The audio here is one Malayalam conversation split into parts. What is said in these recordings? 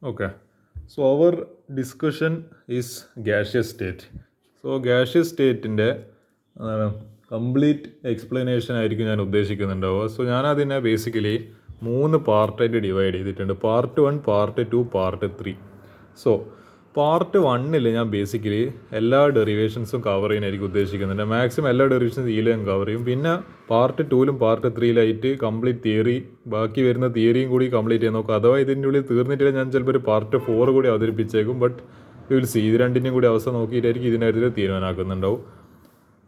Okay. So our discussion is gaseous state. So gaseous സ്റ്റേറ്റിൻ്റെ കംപ്ലീറ്റ് എക്സ്പ്ലനേഷൻ ആയിരിക്കും ഞാൻ ഉദ്ദേശിക്കുന്നുണ്ടാവുക. സോ ഞാനതിനെ ബേസിക്കലി 3 പാർട്ടായിട്ട് ഡിവൈഡ് ചെയ്തിട്ടുണ്ട്. Part 1, part 2, part 3. So part 1 ഞാൻ ബേസിക്കലി എല്ലാ ഡെറിവേഷൻസും കവർ ചെയ്യാനായിരിക്കും ഉദ്ദേശിക്കുന്നുണ്ട്. മാക്സിമം എല്ലാ ഡെറിവേഷൻസും ഇതിൽ ഞാൻ കവർ ചെയ്യും. പിന്നെ പാർട്ട് 2 പാർട്ട് 3 കംപ്ലീറ്റ് തിയറി, ബാക്കി വരുന്ന തിയറിയും കൂടി കംപ്ലീറ്റ് ചെയ്യാൻ നോക്കും. അഥവാ ഇതിൻ്റെ ഉള്ളിൽ തീർന്നിട്ടില്ല ഞാൻ ചിലപ്പോൾ ഒരു പാർട്ട് 4 കൂടി അവതരിപ്പിച്ചേക്കും. ബട്ട് വിൽ സി, ഇത് രണ്ടിൻ്റെയും കൂടി അവസ്ഥ നോക്കിയിട്ടായിരിക്കും ഇതിനകത്ത് തീരുമാനമാക്കുന്നുണ്ടാവും.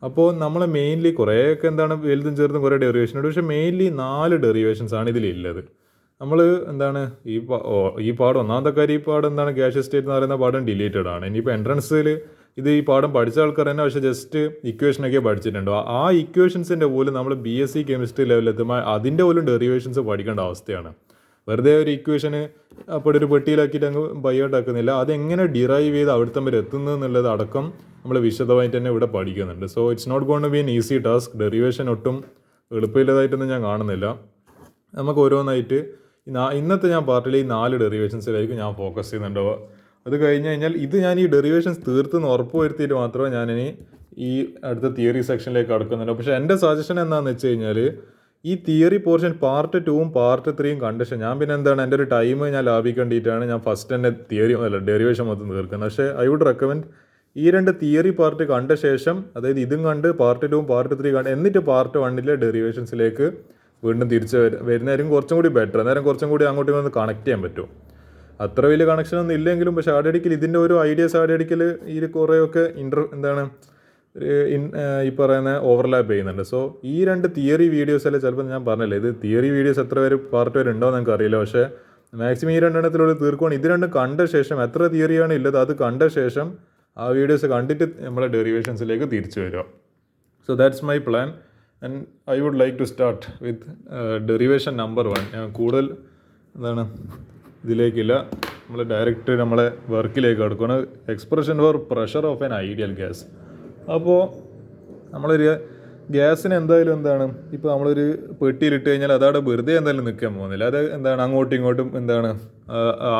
അപ്പോൾ നമ്മൾ മെയിൻലി കുറേയൊക്കെ എന്താണ് വലുതും ചെറുതും കുറേ ഡെറിവേഷൻ ഉണ്ട്. പക്ഷേ മെയിൻലി 4 ഡെറിവേഷൻസ് ആണ് ഇതിലുള്ളത്. നമ്മൾ എന്താണ് ഈ പാഠം ഒന്നാമത്തെ കാര്യം, ഈ പാഠം എന്താണ് ഗ്യാഷ്യസ് സ്റ്റേറ്റ് എന്ന് പറയുന്ന പാഠം ഡിലീറ്റഡ് ആണ്. ഇനിയിപ്പോൾ എൻട്രൻസിൽ ഈ പാഠം പഠിച്ച ആൾക്കാർ തന്നെ പക്ഷേ ജസ്റ്റ് ഇക്വേഷനൊക്കെ പഠിച്ചിട്ടുണ്ടോ. ആ ഇക്വേഷൻസിൻ്റെ പോലും നമ്മൾ BSc കെമിസ്ട്രി ലെവലെത്തുമ്പോൾ അതിൻ്റെ പോലും ഡെറിവേഷൻസ് പഠിക്കേണ്ട അവസ്ഥയാണ്. വെറുതെ ഒരു ഇക്വേഷന് അപ്പോൾ ഒരു പെട്ടിയിലാക്കിയിട്ട് അങ്ങ് ബൈഔട്ടാക്കുന്നില്ല. അതെങ്ങനെ ഡിറൈവ് ചെയ്ത് അവിടുത്തെ വരെ എത്തുന്നു എന്നുള്ളത് അടക്കം നമ്മൾ വിശദമായിട്ട് തന്നെ ഇവിടെ പഠിക്കുന്നുണ്ട്. So it's not gone to be an easy task. Derivation ഒട്ടും എളുപ്പമില്ലതായിട്ടൊന്നും ഞാൻ കാണുന്നില്ല. നമുക്ക് ഓരോന്നായിട്ട് ഇന്നത്തെ ഞാൻ പാർട്ടിൽ ഈ 4 ഡെറിവേഷൻസിലായിരിക്കും ഞാൻ ഫോക്കസ് ചെയ്യുന്നുണ്ടാവുക. അത് കഴിഞ്ഞ് കഴിഞ്ഞാൽ ഞാൻ ഈ ഡെറിവേഷൻസ് തീർത്തെന്ന് ഉറപ്പ് വരുത്തിയിട്ട് മാത്രമേ ഞാനിനി ഈ അടുത്ത തിയറി സെക്ഷനിലേക്ക് കടക്കുന്നുണ്ട്. പക്ഷേ എൻ്റെ സജഷൻ എന്താണെന്ന് വെച്ച് കഴിഞ്ഞാൽ ഈ theory portion part 2 part 3 condition ഞാൻ പിന്നെ എന്താണ് എൻ്റെ ഒരു ടൈം ഞാൻ ലാഭിക്കേണ്ടിയിട്ടാണ് ഞാൻ ഫസ്റ്റ് തന്നെ ഡെറിവേഷൻ മൊത്തം തീർക്കുന്നത്. പക്ഷേ ഐ വുഡ് റെക്കമെൻഡ് ഈ 2 തിയറി പാർട്ട് കണ്ട ശേഷം, അതായത് ഇതും കണ്ട് പാർട്ട് 2 പാർട്ട് 3 കണ്ട് എന്നിട്ട് പാർട്ട് 1 ഡെറിവേഷൻസിലേക്ക് വീണ്ടും തിരിച്ച് വരുന്നതായിരിക്കും കുറച്ചും കൂടി ബെറ്റർ. അന്നേരം കുറച്ചും കൂടി അങ്ങോട്ടും ഇങ്ങോട്ട് കണക്ട് ചെയ്യാൻ പറ്റും. അത്ര വലിയ കണക്ഷനൊന്നും ഇല്ലെങ്കിലും പക്ഷേ ആടിയടിക്കൽ ഇതിൻ്റെ ഒരു ഐഡിയാസ് ആടിയടിക്കൽ ഈ കുറേയൊക്കെ ഈ പറയുന്ന ഓവർലാപ്പ് ചെയ്യുന്നുണ്ട്. സോ ഈ 2 തിയറി വീഡിയോസ് അല്ലേ, ചിലപ്പോൾ ഞാൻ പറഞ്ഞില്ലേ ഇത് തിയറി വീഡിയോസ് എത്ര പേര് പാർട്ട് വരെ ഉണ്ടോ എന്ന് എനിക്ക് അറിയില്ല. പക്ഷേ മാക്സിമം ഈ 2 എണ്ണത്തിലൂടെ തീർക്കുവാണ്. ഇത് 2 കണ്ട ശേഷം എത്ര തിയറിയാണ് ഉള്ളത് അത് കണ്ട ശേഷം ആ വീഡിയോസ് കണ്ടിട്ട് നമ്മളെ ഡെറിവേഷൻസിലേക്ക് തിരിച്ചു വരിക. So that's my plan and I would like to start with derivation number 1. ഞാൻ കൂടുതൽ ഇതിലേക്കില്ല, നമ്മൾ ഡയറക്റ്റ് നമ്മളെ വർക്കിലേക്ക് കടക്കുകയാണ്. Expression for pressure of an ideal gas. അപ്പോൾ നമ്മളൊരു ഗ്യാസിന് എന്തായാലും ഇപ്പോൾ നമ്മളൊരു പെട്ടിയിലിട്ട് കഴിഞ്ഞാൽ അതവിടെ വെറുതെ എന്തായാലും നിൽക്കാൻ പോകുന്നില്ല. അത് അങ്ങോട്ടും ഇങ്ങോട്ടും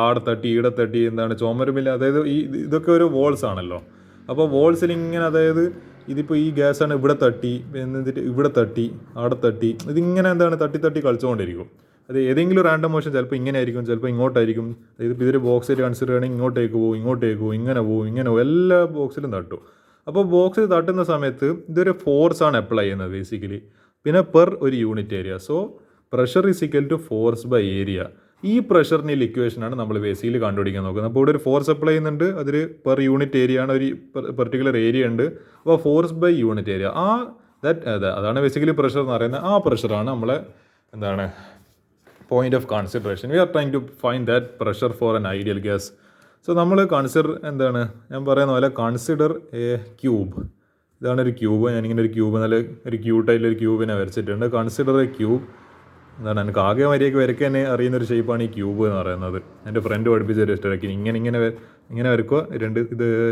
ആടെ തട്ടി ഈടെ തട്ടി ചുമരുമില്ല. അതായത് ഇതൊക്കെ ഒരു വോൾസ് ആണല്ലോ. അപ്പോൾ വോൾസിൽ ഇങ്ങനെ, അതായത് ഇതിപ്പോൾ ഈ ഗ്യാസാണ് ഇവിടെ തട്ടി എന്നിട്ട് ഇവിടെ തട്ടി ആടെ തട്ടി ഇതിങ്ങനെ തട്ടി തട്ടി കളിച്ചുകൊണ്ടിരിക്കും. അത് ഏതെങ്കിലും റാൻഡം മോഷൻ ചിലപ്പോൾ ഇങ്ങനെ ആയിരിക്കും, ചിലപ്പോൾ ഇങ്ങോട്ടായിരിക്കും. അതായത് ഇപ്പോൾ ഇതൊരു ബോക്സായിട്ട് കൺസിഡർ ചെയ്യണമെങ്കിൽ ഇങ്ങോട്ടേക്ക് പോകും, ഇങ്ങനെ പോകും, എല്ലാ ബോക്സിലും തട്ടും. അപ്പോൾ ബോക്സിൽ തട്ടുന്ന സമയത്ത് ഇതൊരു ഫോഴ്സാണ് അപ്ലൈ ചെയ്യുന്നത് ബേസിക്കലി. പിന്നെ പെർ ഒരു unit area. So pressure is equal to force by area. ഈ പ്രഷറിൻ്റെ ഇക്വേഷനാണ് നമ്മൾ ബേസിക്കലി കണ്ടുപിടിക്കാൻ നോക്കുന്നത്. അപ്പോൾ ഇവിടെ ഒരു ഫോഴ്സ് അപ്ലൈ ചെയ്യുന്നുണ്ട്, അതിൽ പെർ യൂണിറ്റ് ഏരിയ ആണ്, ഒരു പെർട്ടിക്കുലർ ഏരിയ ഉണ്ട്. അപ്പോൾ ഫോഴ്സ് ബൈ യൂണിറ്റ് ഏരിയ അതാണ് ബേസിക്കലി പ്രഷർ എന്ന് പറയുന്നത്. ആ പ്രഷറാണ് നമ്മളെ point of consideration. We are trying to find that pressure for an ideal gas. So നമ്മൾ ഞാൻ പറയുന്ന പോലെ കൺസിഡർ എ ക്യൂബ്. ഇതാണ് ഒരു ക്യൂബ്. ഞാനിങ്ങനെ ഒരു ക്യൂബ് നല്ല ഒരു ക്യൂട്ടായിട്ടൊരു ക്യൂബിനെ വരച്ചിട്ടുണ്ട്. Consider a cube. എനിക്ക് ആകെ മര്യാദയ്ക്ക് വരയ്ക്കാൻ അറിയുന്നൊരു ഷേപ്പാണ് ഈ ക്യൂബ് എന്ന് പറയുന്നത്. എൻ്റെ ഫ്രണ്ട് പഠിപ്പിച്ചൊരു ഇഷ്ടമാക്കി ഇങ്ങനെ വരയ്ക്കുക,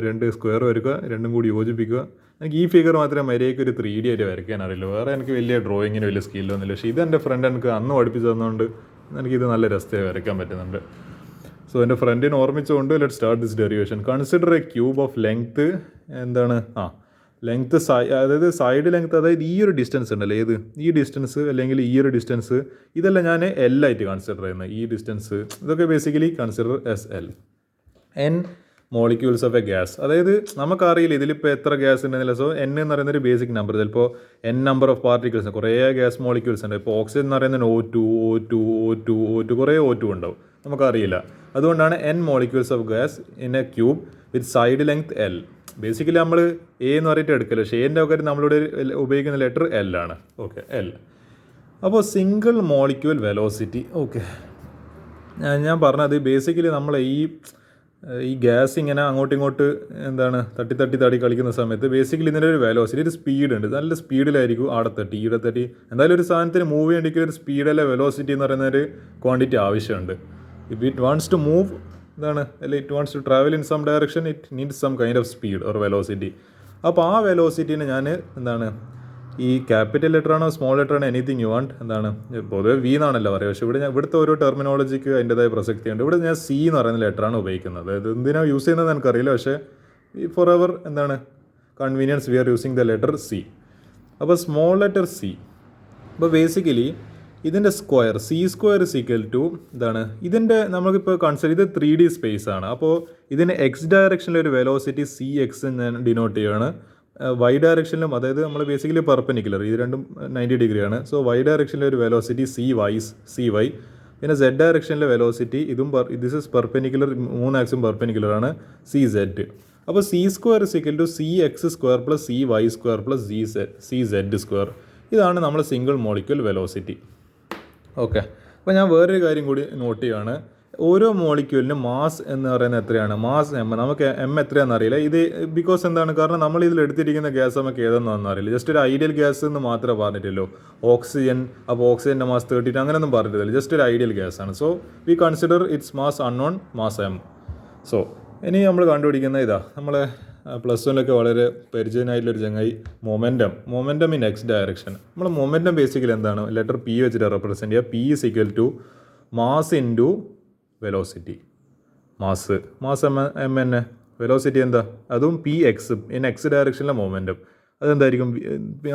രണ്ട് സ്ക്വയർ വരയ്ക്കുക, രണ്ടും കൂടി യോജിപ്പിക്കുക. എനിക്ക് ഈ ഫിഗർ മാത്രമേ മര്യാദയ്ക്ക് ഒരു 3D ആയിട്ട് വരയ്ക്കാൻ അറിയില്ല. വേറെ എനിക്ക് വലിയ ഡ്രോയിങ്ങിന് വലിയ സ്കില്ലൊന്നുമില്ല. പക്ഷേ ഇത് എൻ്റെ ഫ്രണ്ട് എനിക്ക് അന്ന് പഠിപ്പിച്ചു തന്നുകൊണ്ട് എനിക്കിത് നല്ല രസമായി വരയ്ക്കാൻ പറ്റുന്നുണ്ട്. സോ എൻ്റെ ഫ്രണ്ടിനെ ഓർമ്മിച്ചുകൊണ്ട് let start this derivation. Consider a cube of length length അതായത് സൈഡ് ലെങ്ത്ത്, അതായത് ഈ ഒരു ഡിസ്റ്റൻസ് ഉണ്ടല്ലോ, ഈ ഡിസ്റ്റൻസ് അല്ലെങ്കിൽ ഈ ഒരു ഡിസ്റ്റൻസ്, ഇതെല്ലാം ഞാൻ L ആയിട്ട് കൺസിഡർ ചെയ്യുന്നത്. ഈ ഡിസ്റ്റൻസ് ഇതൊക്കെ basically consider as L. N molecules of a gas. അതായത് നമുക്കറിയില്ല ഇതിലിപ്പോൾ എത്ര ഗ്യാസ് ഉണ്ടെന്നില്ല. സോ N എന്ന് പറയുന്ന ഒരു ബേസിക് നമ്പർ. ചിലപ്പോൾ N നമ്പർ ഓഫ് പാർട്ടിക്കിൾസ്, കുറേ ഗ്യാസ് മോളിക്യൂൾസ് ഉണ്ട്. ഇപ്പോൾ ഓക്സിജൻ എന്ന് പറയുന്നത് O2 കുറേ O2 ഉണ്ടാവും, നമുക്കറിയില്ല. അതുകൊണ്ടാണ് N molecules of gas in A cube with side length L. Basically നമ്മൾ A എന്ന് പറഞ്ഞിട്ട് എടുക്കില്ല, പക്ഷേ എൻ്റെ ഒക്കെ നമ്മളിവിടെ ഉപയോഗിക്കുന്ന ലെറ്റർ L ആണ്. Okay, L. അപ്പോൾ സിംഗിൾ മോളിക്യൂൾ വെലോസിറ്റി. ഓക്കെ, ഞാൻ പറഞ്ഞത് ബേസിക്കലി നമ്മൾ ഈ ഗ്യാസ് ഇങ്ങനെ അങ്ങോട്ടും ഇങ്ങോട്ട് തട്ടി കളിക്കുന്ന സമയത്ത് ബേസിക്കലി ഇതിൻ്റെ ഒരു വെലോസിറ്റി, ഒരു സ്പീഡ് ഉണ്ട്. നല്ല സ്പീഡിലായിരിക്കും ആടെ തട്ടി ഈടെ തട്ടി. എന്തായാലും ഒരു സാധനത്തിന് മൂവ് ചെയ്യണമെങ്കിൽ ഒരു സ്പീഡല്ല വെലോസിറ്റി എന്ന് പറയുന്ന ഒരു ക്വാണ്ടിറ്റി ആവശ്യമുണ്ട്. If it wants to move അല്ലെങ്കിൽ it wants to travel in some direction, it needs some kind of speed or velocity. അപ്പോൾ ആ വെലോസിറ്റീനെ ഞാൻ ഈ ക്യാപിറ്റൽ ലെറ്റർ ആണോ സ്മോൾ ലെറ്റർ ആണോ എനിത്തിങ് യു വാണ്ട് എന്താണ് പൊതുവെ വി എന്നാണല്ലോ പറയുക. പക്ഷേ ഇവിടുത്തെ ഓരോ ടെർമിനോളജിക്ക് അതിൻ്റെതായ പ്രസക്തിയുണ്ട്. ഇവിടെ ഞാൻ സി എന്ന് പറയുന്ന ലെറ്ററാണ് ഉപയോഗിക്കുന്നത്. അതായത് എന്തിനാണ് യൂസ് ചെയ്യുന്നത് എനിക്കറിയില്ല, പക്ഷേ ഫോർ അവർ എന്താണ് convenience we are using the letter C. അപ്പോൾ സ്മോൾ ലെറ്റർ സി. അപ്പോൾ ബേസിക്കലി ഇതിൻ്റെ square C square is equal to എന്താണ് ഇതിൻ്റെ നമുക്കിപ്പോൾ കൺസിഡർ ഇത് 3D സ്പേസ് ആണ്. അപ്പോൾ ഇതിന് എക്സ് ഡയറക്ഷനിലൊരു വെലോസിറ്റി സി എക്സ് ഞാൻ ഡിനോട്ട് ചെയ്യുകയാണ്. വൈ ഡയറക്ഷനിലും, അതായത് നമ്മൾ ബേസിക്കലി പെർപെൻഡിക്കുലർ, ഇത് രണ്ടും 90 ഡിഗ്രിയാണ്. സോ വൈ ഡയറക്ഷനിലെ ഒരു വെലോസിറ്റി സി വൈ, പിന്നെ സെഡ് ഡയറക്ഷനിലെ വെലോസിറ്റി ഇതും ദിസ് ഇസ് പെർപെൻഡിക്കുലർ, 3 ആക്സും പെർപെൻഡിക്കുലർ ആണ്, സി സെഡ്. അപ്പോൾ C square is equal to C X square plus C Y square plus C Z square. ഇതാണ് നമ്മൾ സിംഗിൾ മോളിക്യൂൾ വെലോസിറ്റി. ഓക്കെ. അപ്പോൾ ഞാൻ വേറൊരു കാര്യം കൂടി നോട്ട് ചെയ്യുകയാണ്. ഓരോ മോളിക്യൂലിനും മാസ് എന്ന് പറയുന്നത് എത്രയാണ്? Mass M. നമുക്ക് എം എത്രയാണെന്ന് അറിയില്ല. ഇത് ബിക്കോസ് എന്താണ്, കാരണം നമ്മൾ ഇതിൽ എടുത്തിരിക്കുന്ന ഗ്യാസ് നമുക്ക് ഏതെന്നാണെന്ന് അറിയില്ല. ജസ്റ്റ് ഒരു ഐഡിയൽ ഗ്യാസ് എന്ന് മാത്രമേ പറഞ്ഞിട്ടുള്ളൂ. ഓക്സിജൻ, അപ്പോൾ ഓക്സിജൻ്റെ മാസ് 32 അങ്ങനെയൊന്നും പറഞ്ഞിട്ടില്ല. ജസ്റ്റ് ഒരു ഐഡിയൽ ഗ്യാസാണ്. So we consider its mass unknown, mass M. So ഇനി നമ്മൾ കണ്ടുപിടിക്കുന്ന ഇതാ, നമ്മൾ പ്ലസ് വണ്ണിലൊക്കെ വളരെ പരിചയനായിട്ടുള്ളൊരു ചങ്ങായി മൊമെൻറ്റം ഇൻ എക്സ് ഡയറക്ഷൻ. നമ്മൾ മൊമെൻറ്റം ബേസിക്കലി എന്താണ്, ലെറ്റർ പി വെച്ചിട്ട് റെപ്രസെൻറ്റ് ചെയ്യുക. P is equal to mass into velocity. Mass m എന്നെ, വെലോസിറ്റി എന്താ, അതും പി എക്സ് ഇൻ എക്സ് ഡയറക്ഷനിലെ മൊമെൻറ്റം. അതെന്തായിരിക്കും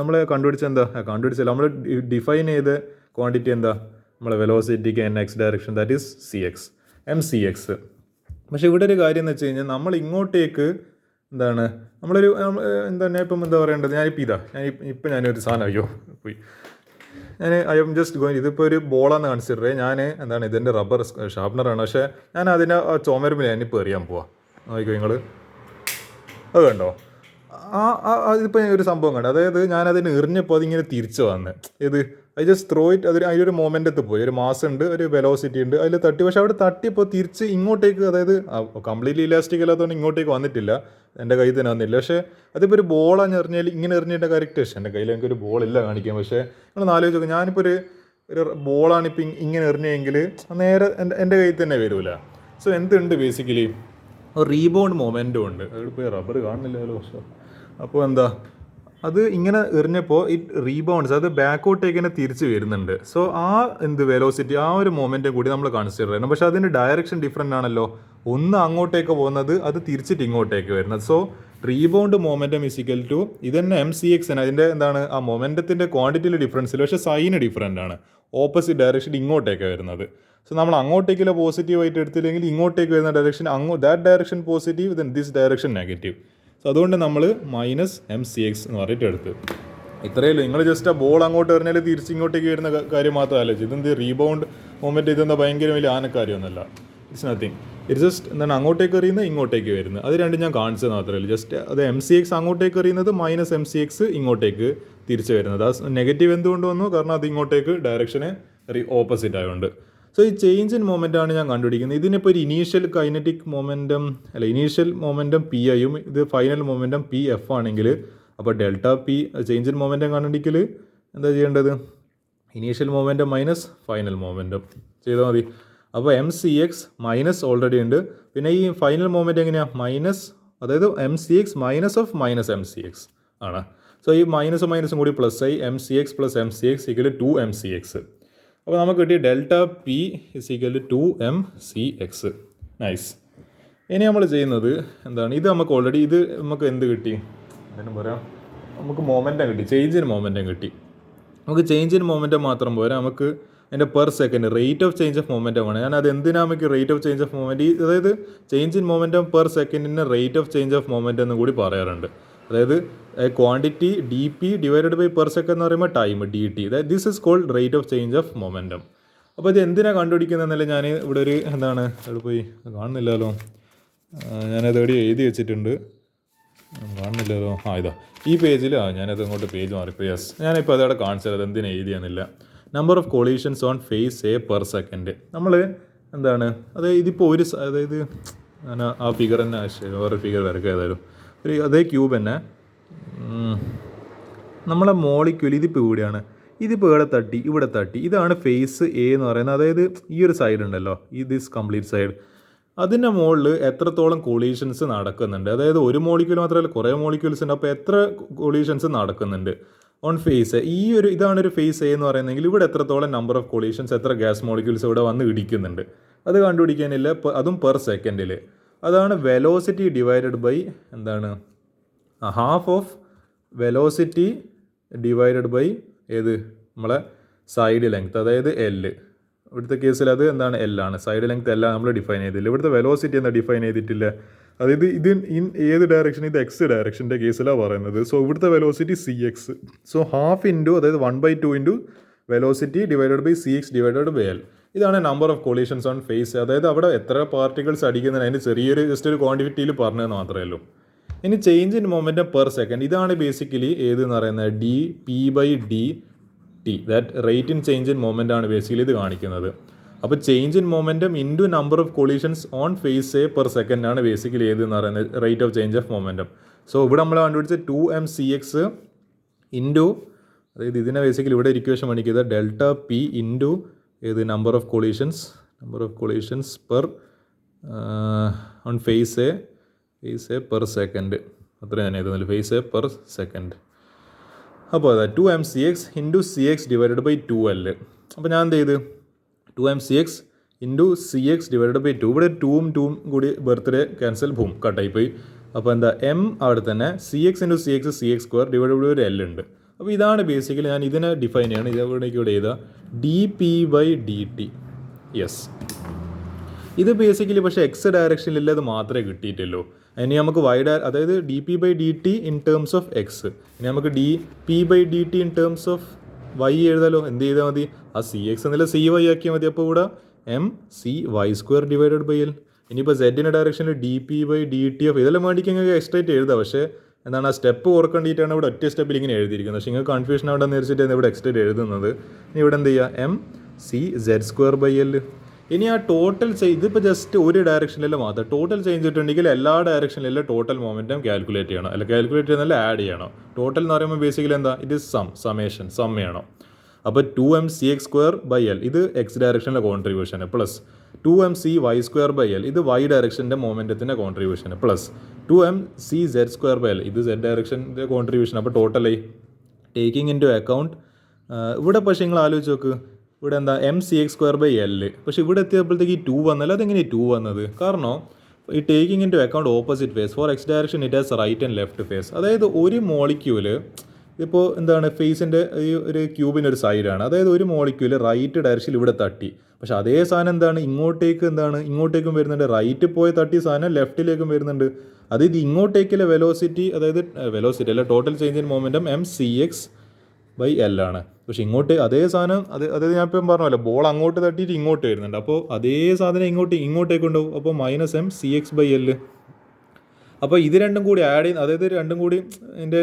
നമ്മൾ കണ്ടുപിടിച്ചില്ല നമ്മൾ ഡിഫൈൻ ചെയ്ത ക്വാണ്ടിറ്റി എന്താ, നമ്മളെ വെലോസിറ്റിക്ക് in x direction, that is c x, m C x. പക്ഷേ ഇവിടെ ഒരു കാര്യം എന്ന് വെച്ച് കഴിഞ്ഞാൽ നമ്മൾ ഇങ്ങോട്ടേക്ക് എന്താണ് നമ്മളൊരു എന്താണ് ഇപ്പം എന്താ പറയേണ്ടത്, ഞാനൊരു സാധനം പോയി ഐ എം ജസ്റ്റ് ഗോയിങ്, ഇതിപ്പോൾ ഒരു ബോളാന്ന് കൺസിഡർ ചെയ്യുക. ഞാൻ എന്താണ് ഇതിൻ്റെ റബ്ബർ ഷാർപ്പനറാണ്, പക്ഷേ ഞാൻ അതിനെ ചുമരുമ്പിൽ ഞാനിപ്പോൾ എറിയാൻ പോവാം. നോക്കിക്കോ നിങ്ങൾ, അത് കണ്ടോ? ഇതിപ്പോൾ ഒരു സംഭവം കണ്ടു. അതായത് ഞാനതിന് എറിഞ്ഞപ്പോൾ അതിങ്ങനെ തിരിച്ചു വന്ന് ഐ ജസ്റ്റ് ത്രോ ഇറ്റ്. അതിലൊരു മൊമെൻ്റത്ത് പോയി, ഒരു മാസ് ഉണ്ട്, ഒരു വെലോസിറ്റി ഉണ്ട്, അതിൽ തട്ടി. പക്ഷേ അവിടെ തട്ടിയപ്പോൾ തിരിച്ച് ഇങ്ങോട്ടേക്ക്, അതായത് കംപ്ലീറ്റ്ലി ഇലാസ്റ്റിക് അല്ലാത്തതുകൊണ്ട് ഇങ്ങോട്ടേക്ക് വന്നിട്ടില്ല, എൻ്റെ കയ്യിൽ തന്നെ വന്നില്ല. പക്ഷേ അതിപ്പോൾ ഒരു ബോളാണ് എറിഞ്ഞാൽ ഇങ്ങനെ എറിഞ്ഞിട്ട് കറക്റ്റ്. പക്ഷേ എൻ്റെ കയ്യിൽ എനിക്കൊരു ബോളില്ല കാണിക്കാൻ. പക്ഷേ നിങ്ങൾ ആലോചിച്ച് നോക്കുക, ഞാനിപ്പോൾ ഒരു ബോളാണ് ഇപ്പം ഇങ്ങനെ എറിഞ്ഞെങ്കിൽ നേരെ എൻ്റെ കയ്യിൽ തന്നെ വരില്ല. സോ എന്തുണ്ട് ബേസിക്കലി റീബൗണ്ട് മൊമെൻറ്റും ഉണ്ട്. അതിപ്പോൾ റബ്ബർ കാണുന്നില്ലല്ലോ. അപ്പോൾ എന്താ, അത് ഇങ്ങനെ എറിഞ്ഞപ്പോൾ ഇറ്റ് റീബൗണ്ട്സ്, അത് ബാക്കോട്ടേക്ക് തന്നെ തിരിച്ച് വരുന്നുണ്ട്. സോ വെലോസിറ്റി, ആ ഒരു മൊമെൻറ്റും കൂടി നമ്മൾ കൺസിഡർ ചെയ്യണം. പക്ഷേ അതിൻ്റെ ഡയറക്ഷൻ ഡിഫറെൻ്റ് ആണല്ലോ. ഒന്ന് അങ്ങോട്ടേക്ക് പോകുന്നത്, അത് തിരിച്ചിട്ട് ഇങ്ങോട്ടേക്ക് വരുന്നത്. So rebound momentum is equal to ഇതന്നെ എം സി എക്സ് ആണ്. അതിൻ്റെ എന്താണ് ആ മൊമെൻറ്റത്തിൻ്റെ ക്വാണ്ടിറ്റിയിൽ ഡിഫറൻസ് ഇല്ല, പക്ഷേ സൈന് ഡിഫറെൻ്റ് ആണ്. ഓപ്പോസിറ്റ് ഡയറക്ഷൻ ഇങ്ങോട്ടേക്കാണ് വരുന്നത്. സോ നമ്മൾ അങ്ങോട്ടേക്കുള്ള പോസിറ്റീവായിട്ട് എടുത്തില്ലെങ്കിൽ ഇങ്ങോട്ടേക്ക് വരുന്ന direction that direction positive, then this direction negative. So അതുകൊണ്ട് നമ്മൾ മൈനസ് എം സി എക്സ് എന്ന് പറഞ്ഞിട്ട് എടുത്ത്. ഇത്രയേ ഉള്ളൂ. നിങ്ങൾ ജസ്റ്റ് ആ ബോൾ അങ്ങോട്ട് എറിഞ്ഞാൽ തിരിച്ച് ഇങ്ങോട്ടേക്ക് വരുന്ന കാര്യം മാത്രമല്ല. ഇതെന്ത് റീബൗണ്ട് മൊമെൻറ്റ്, ഇതെന്താ ഭയങ്കര വലിയ ആനക്കാര്യമൊന്നുമല്ല. It's nothing. ഇറ്റ്സ് ജസ്റ്റ് എന്താണ് അങ്ങോട്ടേക്ക് എറിയുന്നത്, ഇങ്ങോട്ടേക്ക് വരുന്നത്. അത് രണ്ടും ഞാൻ കാണിച്ചത് മാത്രമേ ഉള്ളൂ. ജസ്റ്റ് അത് എം സി എക്സ് അങ്ങോട്ടേക്ക് എറിയുന്നത്, മൈനസ് എം സി എക്സ് ഇങ്ങോട്ടേക്ക് തിരിച്ച് വരുന്നത്. ആ നെഗറ്റീവ് എന്തുകൊണ്ട് വന്നു, കാരണം അത് ഇങ്ങോട്ടേക്ക് ഡയറക്ഷന് ഓപ്പോസിറ്റ് ആയതുകൊണ്ട്. സോ ഈ ചേഞ്ച് ഇൻ മൊമെൻ്റാണ് ഞാൻ കണ്ടുപിടിക്കുന്നത്. ഇതിനിപ്പോൾ ഒരു initial kinetic momentum initial momentum p ഐയും ഇത് ഫൈനൽ മൊമെൻറ്റം പി എഫ് ആണെങ്കിൽ, അപ്പോൾ delta p change in momentum കണ്ടുപിടിക്കൽ എന്താ ചെയ്യേണ്ടത്, initial momentum minus final momentum ചെയ്താൽ മതി. അപ്പോൾ m C x minus already ഉണ്ട്. പിന്നെ ഈ ഫൈനൽ മൊമെൻറ്റ് എങ്ങനെയാണ്, മൈനസ്, അതായത് m C x minus of minus m C X ആണ്. സോ ഈ മൈനസും കൂടി പ്ലസ് ആയി M C X plus M C X equal 2 M C X. അപ്പോൾ നമുക്ക് കിട്ടി delta P is equal to 2 M C X. Nice. ഇനി നമ്മൾ ചെയ്യുന്നത് എന്താണ്, ഇത് നമുക്ക് ഓൾറെഡി ഇത് നമുക്ക് എന്ത് കിട്ടി, എന്തായാലും പറയാം, നമുക്ക് മൊമെൻറ്റം കിട്ടി, ചേഞ്ച് ഇൻ മൊമെൻറ്റം കിട്ടി. നമുക്ക് ചേഞ്ച് ഇൻ മൊമെൻറ്റം മാത്രം പോരാ, നമുക്ക് അതിൻ്റെ per second rate of change of momentum ആണ്. ഞാൻ അത് എന്തിനാണ് നമുക്ക് rate of change of moment, അതായത് ചേഞ്ച് ഇൻ മൊമെൻറ്റം പെർ സെക്കൻഡിന് rate of change of momentum എന്ന് കൂടി പറയാറുണ്ട്. അതായത് quantity d p divided by per second എന്ന് പറയുമ്പോൾ ടൈം ഡി ടി, അതായത് this is called rate of change of momentum. അപ്പോൾ ഇത് എന്തിനാണ് കണ്ടുപിടിക്കുന്നതെന്നല്ല ഞാൻ ഇവിടെ ഒരു എന്താണ് അവിടെ പോയി കാണുന്നില്ലല്ലോ, ഞാനത് എവിടെ എഴുതി വെച്ചിട്ടുണ്ട്, കാണുന്നില്ലല്ലോ. ഇതാ ഈ പേജിൽ ഞാനത് അങ്ങോട്ട് പേജ് മാറിപ്പോൾ. യെസ്, ഞാനിപ്പോൾ അതവിടെ കാണിച്ചത്, അത് എന്തിനാ എഴുതിയെന്നില്ല. Number of collisions on face A per second. നമ്മൾ എന്താണ് അതായത് ഇതിപ്പോൾ അതായത് ഞാൻ ആ ഫിഗർ തന്നെ വേറെ ഫിഗർ വരക്കുക, ഏതായാലും അതേ ക്യൂബ് തന്നെ നമ്മളെ മോളിക്യൂൽ ഇതിപ്പോൾ ഇവിടെയാണ്, ഇതിപ്പോൾ ഇവിടെ തട്ടി ഇതാണ് ഫേസ് എ എന്ന് പറയുന്നത്. അതായത് ഈ ഒരു സൈഡ് ഉണ്ടല്ലോ, ദിസ് കംപ്ലീറ്റ് സൈഡ്, അതിൻ്റെ മുകളിൽ എത്രത്തോളം കൊളീഷൻസ് നടക്കുന്നുണ്ട്. അതായത് ഒരു മോളിക്യൂൾ മാത്രമല്ല, കുറേ മോളിക്യൂൾസ് ഉണ്ട്. അപ്പോൾ എത്ര കൊളീഷൻസ് നടക്കുന്നുണ്ട്, ഓൺ ഫേസ് ഇതാണ് ഒരു ഫേസ് എ എന്ന് പറയുന്നതെങ്കിൽ ഇവിടെ എത്രത്തോളം നമ്പർ ഓഫ് കൊളീഷൻസ്, എത്ര ഗ്യാസ് മോളിക്യൂൾസ് ഇവിടെ വന്ന് ഇടിക്കുന്നുണ്ട് അത് കണ്ടുപിടിക്കാനില്ല. അതും പെർ സെക്കൻഡിൽ. അതാണ് വെലോസിറ്റി ഡിവൈഡഡ് ബൈ എന്താണ് half of velocity divided by ഏത് നമ്മളെ സൈഡ് ലെങ്ത്, അതായത് എൽ. ഇവിടുത്തെ കേസിൽ അത് എന്താണ് എൽ ആണ്. സൈഡ് ലെങ്ത് എല്ലാം നമ്മൾ ഡിഫൈൻ ചെയ്തില്ല. ഇവിടുത്തെ വെലോസിറ്റി എന്താ ഡിഫൈൻ ചെയ്തിട്ടില്ല. അതായത് ഇത് ഏത് ഡയറക്ഷൻ, ഇത് എക്സ് ഡയറക്ഷൻ്റെ കേസിലാണ് പറയുന്നത്. സോ ഇവിടുത്തെ velocity c x. So half into അതായത് 1/2 into velocity divided by c X divided by l. ഇതാണ് number of collisions on face. അതായത് അവിടെ എത്ര പാർട്ടിക്കിൾസ് അടിക്കുന്നതിന് അതിൻ്റെ ചെറിയൊരു ജസ്റ്റ് ഒരു ക്വാണ്ടിറ്റിയിൽ പറഞ്ഞതെന്ന് മാത്രമേ ഉള്ളൂ. ഇനി change in momentum per second, ഇതാണ് ബേസിക്കലി ഏതെന്ന് പറയുന്നത് D P by D T. That rate in change in moment ആണ് ബേസിക്കലി ഇത് കാണിക്കുന്നത്. അപ്പോൾ change in momentum into number of collisions on face A per second ആണ് ബേസിക്കലി ഏതെന്ന് പറയുന്നത് rate of change of momentum. So ഇവിടെ നമ്മൾ കണ്ടുപിടിച്ച 2mcx ഇൻറ്റു, അതായത് ഇതിനെ ബേസിക്കലി ഇവിടെ ഇക്വേഷൻ പഠിക്കുന്നത് ഡെൽറ്റ പി ഇൻറ്റു ഏത് number of collisions per on face A per second. അത്ര ഞാൻ എഴുതുന്നില്ല, ഫേസ് എ പെർ സെക്കൻഡ്. അപ്പോൾ അതാ 2mcx into C X divided by 2l. അപ്പോൾ ഞാൻ എന്ത് ചെയ്ത് 2mcx into C X divided by 2. ഇവിടെ 2ഉം കൂടി ബർത്ത്ഡേ ക്യാൻസൽ ബൂം കട്ടായി പോയി. അപ്പോൾ എന്താ എം അവിടെ തന്നെ C X into C X square divided by ഒരു എൽ ഉണ്ട്. അപ്പോൾ ഇതാണ് ബേസിക്കലി ഞാൻ ഇതിനെ ഡിഫൈൻ ചെയ്യണം. ഇതെവിടേക്ക് ഇവിടെ ചെയ്താൽ d P by D t. Yes, ഇത് ബേസിക്കലി പക്ഷേ എക്സ് ഡയറക്ഷനിൽ അത് മാത്രമേ കിട്ടിയിട്ടുള്ളൂ. ഇനി നമുക്ക് അതായത് d P by D t in terms of x. ഇനി നമുക്ക് d P by D t in terms of y എഴുതാലോ. എന്ത് ചെയ്താൽ മതി, ആ സി എക്സ് എന്നല്ല സി വൈ ആക്കിയാൽ മതി. അപ്പോൾ ഇവിടെ m c Y square divided by l. ഇനിയിപ്പോൾ സെഡിൻ്റെ ഡയറക്ഷനിൽ d P by D T of ഇതെല്ലാം വേണ്ടിക്ക് നിങ്ങൾക്ക് എക്സ്ട്രേറ്റ് എഴുതാം. പക്ഷേ എന്താണ് ആ സ്റ്റെപ്പ് ഓർക്കേണ്ടിയിട്ടാണ് ഇവിടെ ഒറ്റ സ്റ്റെപ്പിൽ ഇങ്ങനെ എഴുതിയിരിക്കുന്നത്. പക്ഷേ നിങ്ങൾക്ക് കൺഫ്യൂഷൻ അവിടെ നേരിച്ചിട്ടാണ് ഇവിടെ എക്സ്ട്രേറ്റ് എഴുതുന്നത്. ഇനി ഇവിടെ എന്ത് ചെയ്യുക, M C Z square by L. ഇനി ആ ടോട്ടൽ ഇതിപ്പോൾ ജസ്റ്റ് ഒരു ഡയറക്ഷനിലല്ല മാത്രം ടോട്ടൽ ചേഞ്ച് ചെയ്തിട്ടുണ്ടെങ്കിൽ എല്ലാ ഡയറക്ഷനിലും ടോട്ടൽ മൊമെൻറ്റം കാൽക്കുലേറ്റ് ചെയ്യണം. അല്ല കാൽക്കുലേറ്റ് ചെയ്യുന്നല്ല ആഡ് ചെയ്യണം. ടോട്ടൽ എന്ന് പറയുമ്പോൾ ബേസിക്കലി എന്താ, ഇത് സം ചെയ്യണം. അപ്പോൾ 2mcx² ബൈ എൽ ഇത് എക്സ് ഡയറക്ഷനിലെ contribution plus 2mcy² by l ഇത് വൈ ഡയറക്ഷൻ്റെ മൊമെൻറ്റത്തിൻ്റെ contribution plus 2mcz² by l ഇത് സെഡ് ഡയറക്ഷൻ്റെ കോൺട്രിബ്യൂഷൻ. അപ്പോൾ ടോട്ടലായി ടേക്കിംഗ് ഇൻ ടു അക്കൗണ്ട് ഇവിടെ പക്ഷേ നിങ്ങൾ ആലോചിച്ച് നോക്ക്, ഇവിടെ എന്താ mcx² ബൈ എൽ. പക്ഷേ ഇവിടെ എത്തിയപ്പോഴത്തേക്ക് ഈ 2 വന്നല്ലോ. അതെങ്ങനെ 2 വന്നത്? കാരണം ഈ taking into account opposite face for X direction it has right and left face. അതായത് ഒരു മോളിക്യൂല് ഇപ്പോൾ എന്താണ് ഫേസിൻ്റെ ഈ ഒരു ക്യൂബിൻ്റെ ഒരു സൈഡാണ്. അതായത് ഒരു മോളിക്യൂല് റൈറ്റ് ഡയറക്ഷനിൽ ഇവിടെ തട്ടി, പക്ഷേ അതേ സാധനം എന്താണ് ഇങ്ങോട്ടേക്കും വരുന്നുണ്ട്. റൈറ്റ് പോയി തട്ടിയ സാധനം ലെഫ്റ്റിലേക്കും വരുന്നുണ്ട്. അതായത് ഇങ്ങോട്ടേക്കുള്ള വെലോസിറ്റി അല്ല total change in momentum mcx by L ആണ്. പക്ഷെ അതേ സാധനം അതായത് ഞാൻ ഇപ്പം പറഞ്ഞല്ലോ ബോൾ അങ്ങോട്ട് തട്ടിയിട്ട് ഇങ്ങോട്ട് വരുന്നുണ്ട്. അപ്പോൾ അതേ സാധനം ഇങ്ങോട്ടേക്ക് ഉണ്ടാവും. അപ്പോൾ -mcx ബൈ എൽ. അപ്പോൾ ഇത് രണ്ടും കൂടി ആഡ് ചെയ്യുന്ന, അതായത് രണ്ടും കൂടി ഇതിൻ്റെ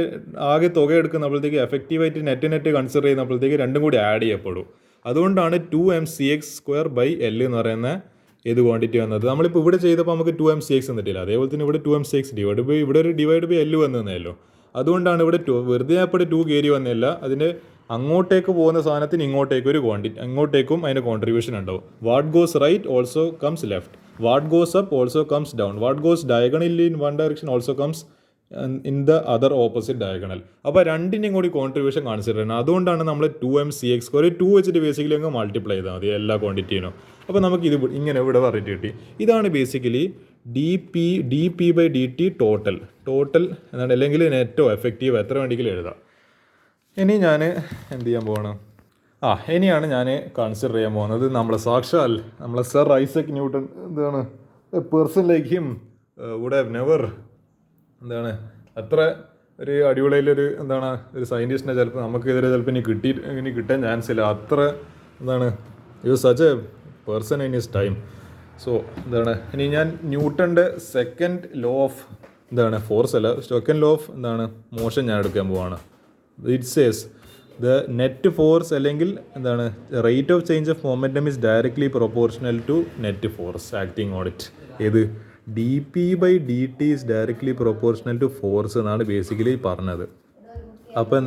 ആകെ തുക എടുക്കുന്നപ്പോഴത്തേക്ക് എഫക്റ്റീവായിട്ട് നെറ്റ് കൺസിഡർ ചെയ്യുന്നപ്പോഴത്തേക്ക് രണ്ടും കൂടി ആഡ് ചെയ്യപ്പെടും. അതുകൊണ്ടാണ് 2mcx² ബൈ എൽ എന്ന് പറയുന്ന ഏത് ക്വാണ്ടിറ്റി വന്നത്. നമ്മളിപ്പോൾ ഇവിടെ ചെയ്തപ്പോൾ നമുക്ക് 2mcx എന്നിട്ടില്ല. അതേപോലെ തന്നെ ഇവിടെ 2mcx ഡിവൈഡ് ബൈ ഇവിടെ ഒരു ഡിവൈഡ് ബൈ എൽ വന്നതല്ലോ. അതുകൊണ്ടാണ് ഇവിടെ വെറുതെ അപ്പോൾ 2 കയറി വന്നില്ല. അതിൻ്റെ അങ്ങോട്ടേക്ക് പോകുന്ന സാധനത്തിന് ഇങ്ങോട്ടേക്ക് ഒരു അങ്ങോട്ടേക്കും അതിൻ്റെ കോൺട്രിബ്യൂഷൻ ഉണ്ടാവും. What goes right also comes left, what goes up also comes down, what goes diagonally in one direction also comes in the other opposite diagonal. അപ്പോൾ രണ്ടിൻ്റെയും കൂടി കോൺട്രിബ്യൂഷൻ കൺസിഡർ ചെയ്യണം. അതുകൊണ്ടാണ് നമ്മൾ 2mcx² 2 വെച്ചിട്ട് ബേസിക്കലി അങ്ങ് മൾട്ടിപ്ലൈ ചെയ്താൽ മതി എല്ലാ ക്വാണ്ടിറ്റീനും. അപ്പോൾ നമുക്ക് ഇത് ഇങ്ങനെ ഇവിടെ പറഞ്ഞിട്ട് കിട്ടി. ഇതാണ് basically D P by D T total എന്താണ്, അല്ലെങ്കിൽ നെറ്റോ എഫക്റ്റീവ് എത്ര വേണമെങ്കിലും എഴുതാം. ഇനി ഞാൻ എന്ത് ചെയ്യാൻ പോകണം, ഇനിയാണ് ഞാൻ കൺസിഡർ ചെയ്യാൻ പോകുന്നത് നമ്മളെ സർ ഐസക് ന്യൂട്ടൺ. എന്താണ് a person like him would have never എന്താണ് അത്ര ഒരു അടിപൊളിയിലൊരു എന്താണ് ഒരു സയൻറ്റിസ്റ്റിനെ ചിലപ്പോൾ നമുക്കെതിരെ ചിലപ്പോൾ ഇനി കിട്ടാൻ ചാൻസ് ഇല്ല. അത്ര എന്താണ് you such a person in his time. So എന്താണ് ഇനി ഞാൻ ന്യൂട്ടൻ്റെ സെക്കൻഡ് ലോ ഓഫ് ഫോഴ്സ് അല്ല, സെക്കൻഡ് ലോ ഓഫ് മോഷൻ ഞാൻ എടുക്കാൻ പോവാണ്. It says the net force അല്ലെങ്കിൽ rate of change of momentum is directly proportional to net force acting on it. ഏത് d P by D t is directly proportional to force എന്നാണ് ബേസിക്കലി പറഞ്ഞത്. അപ്പോൾ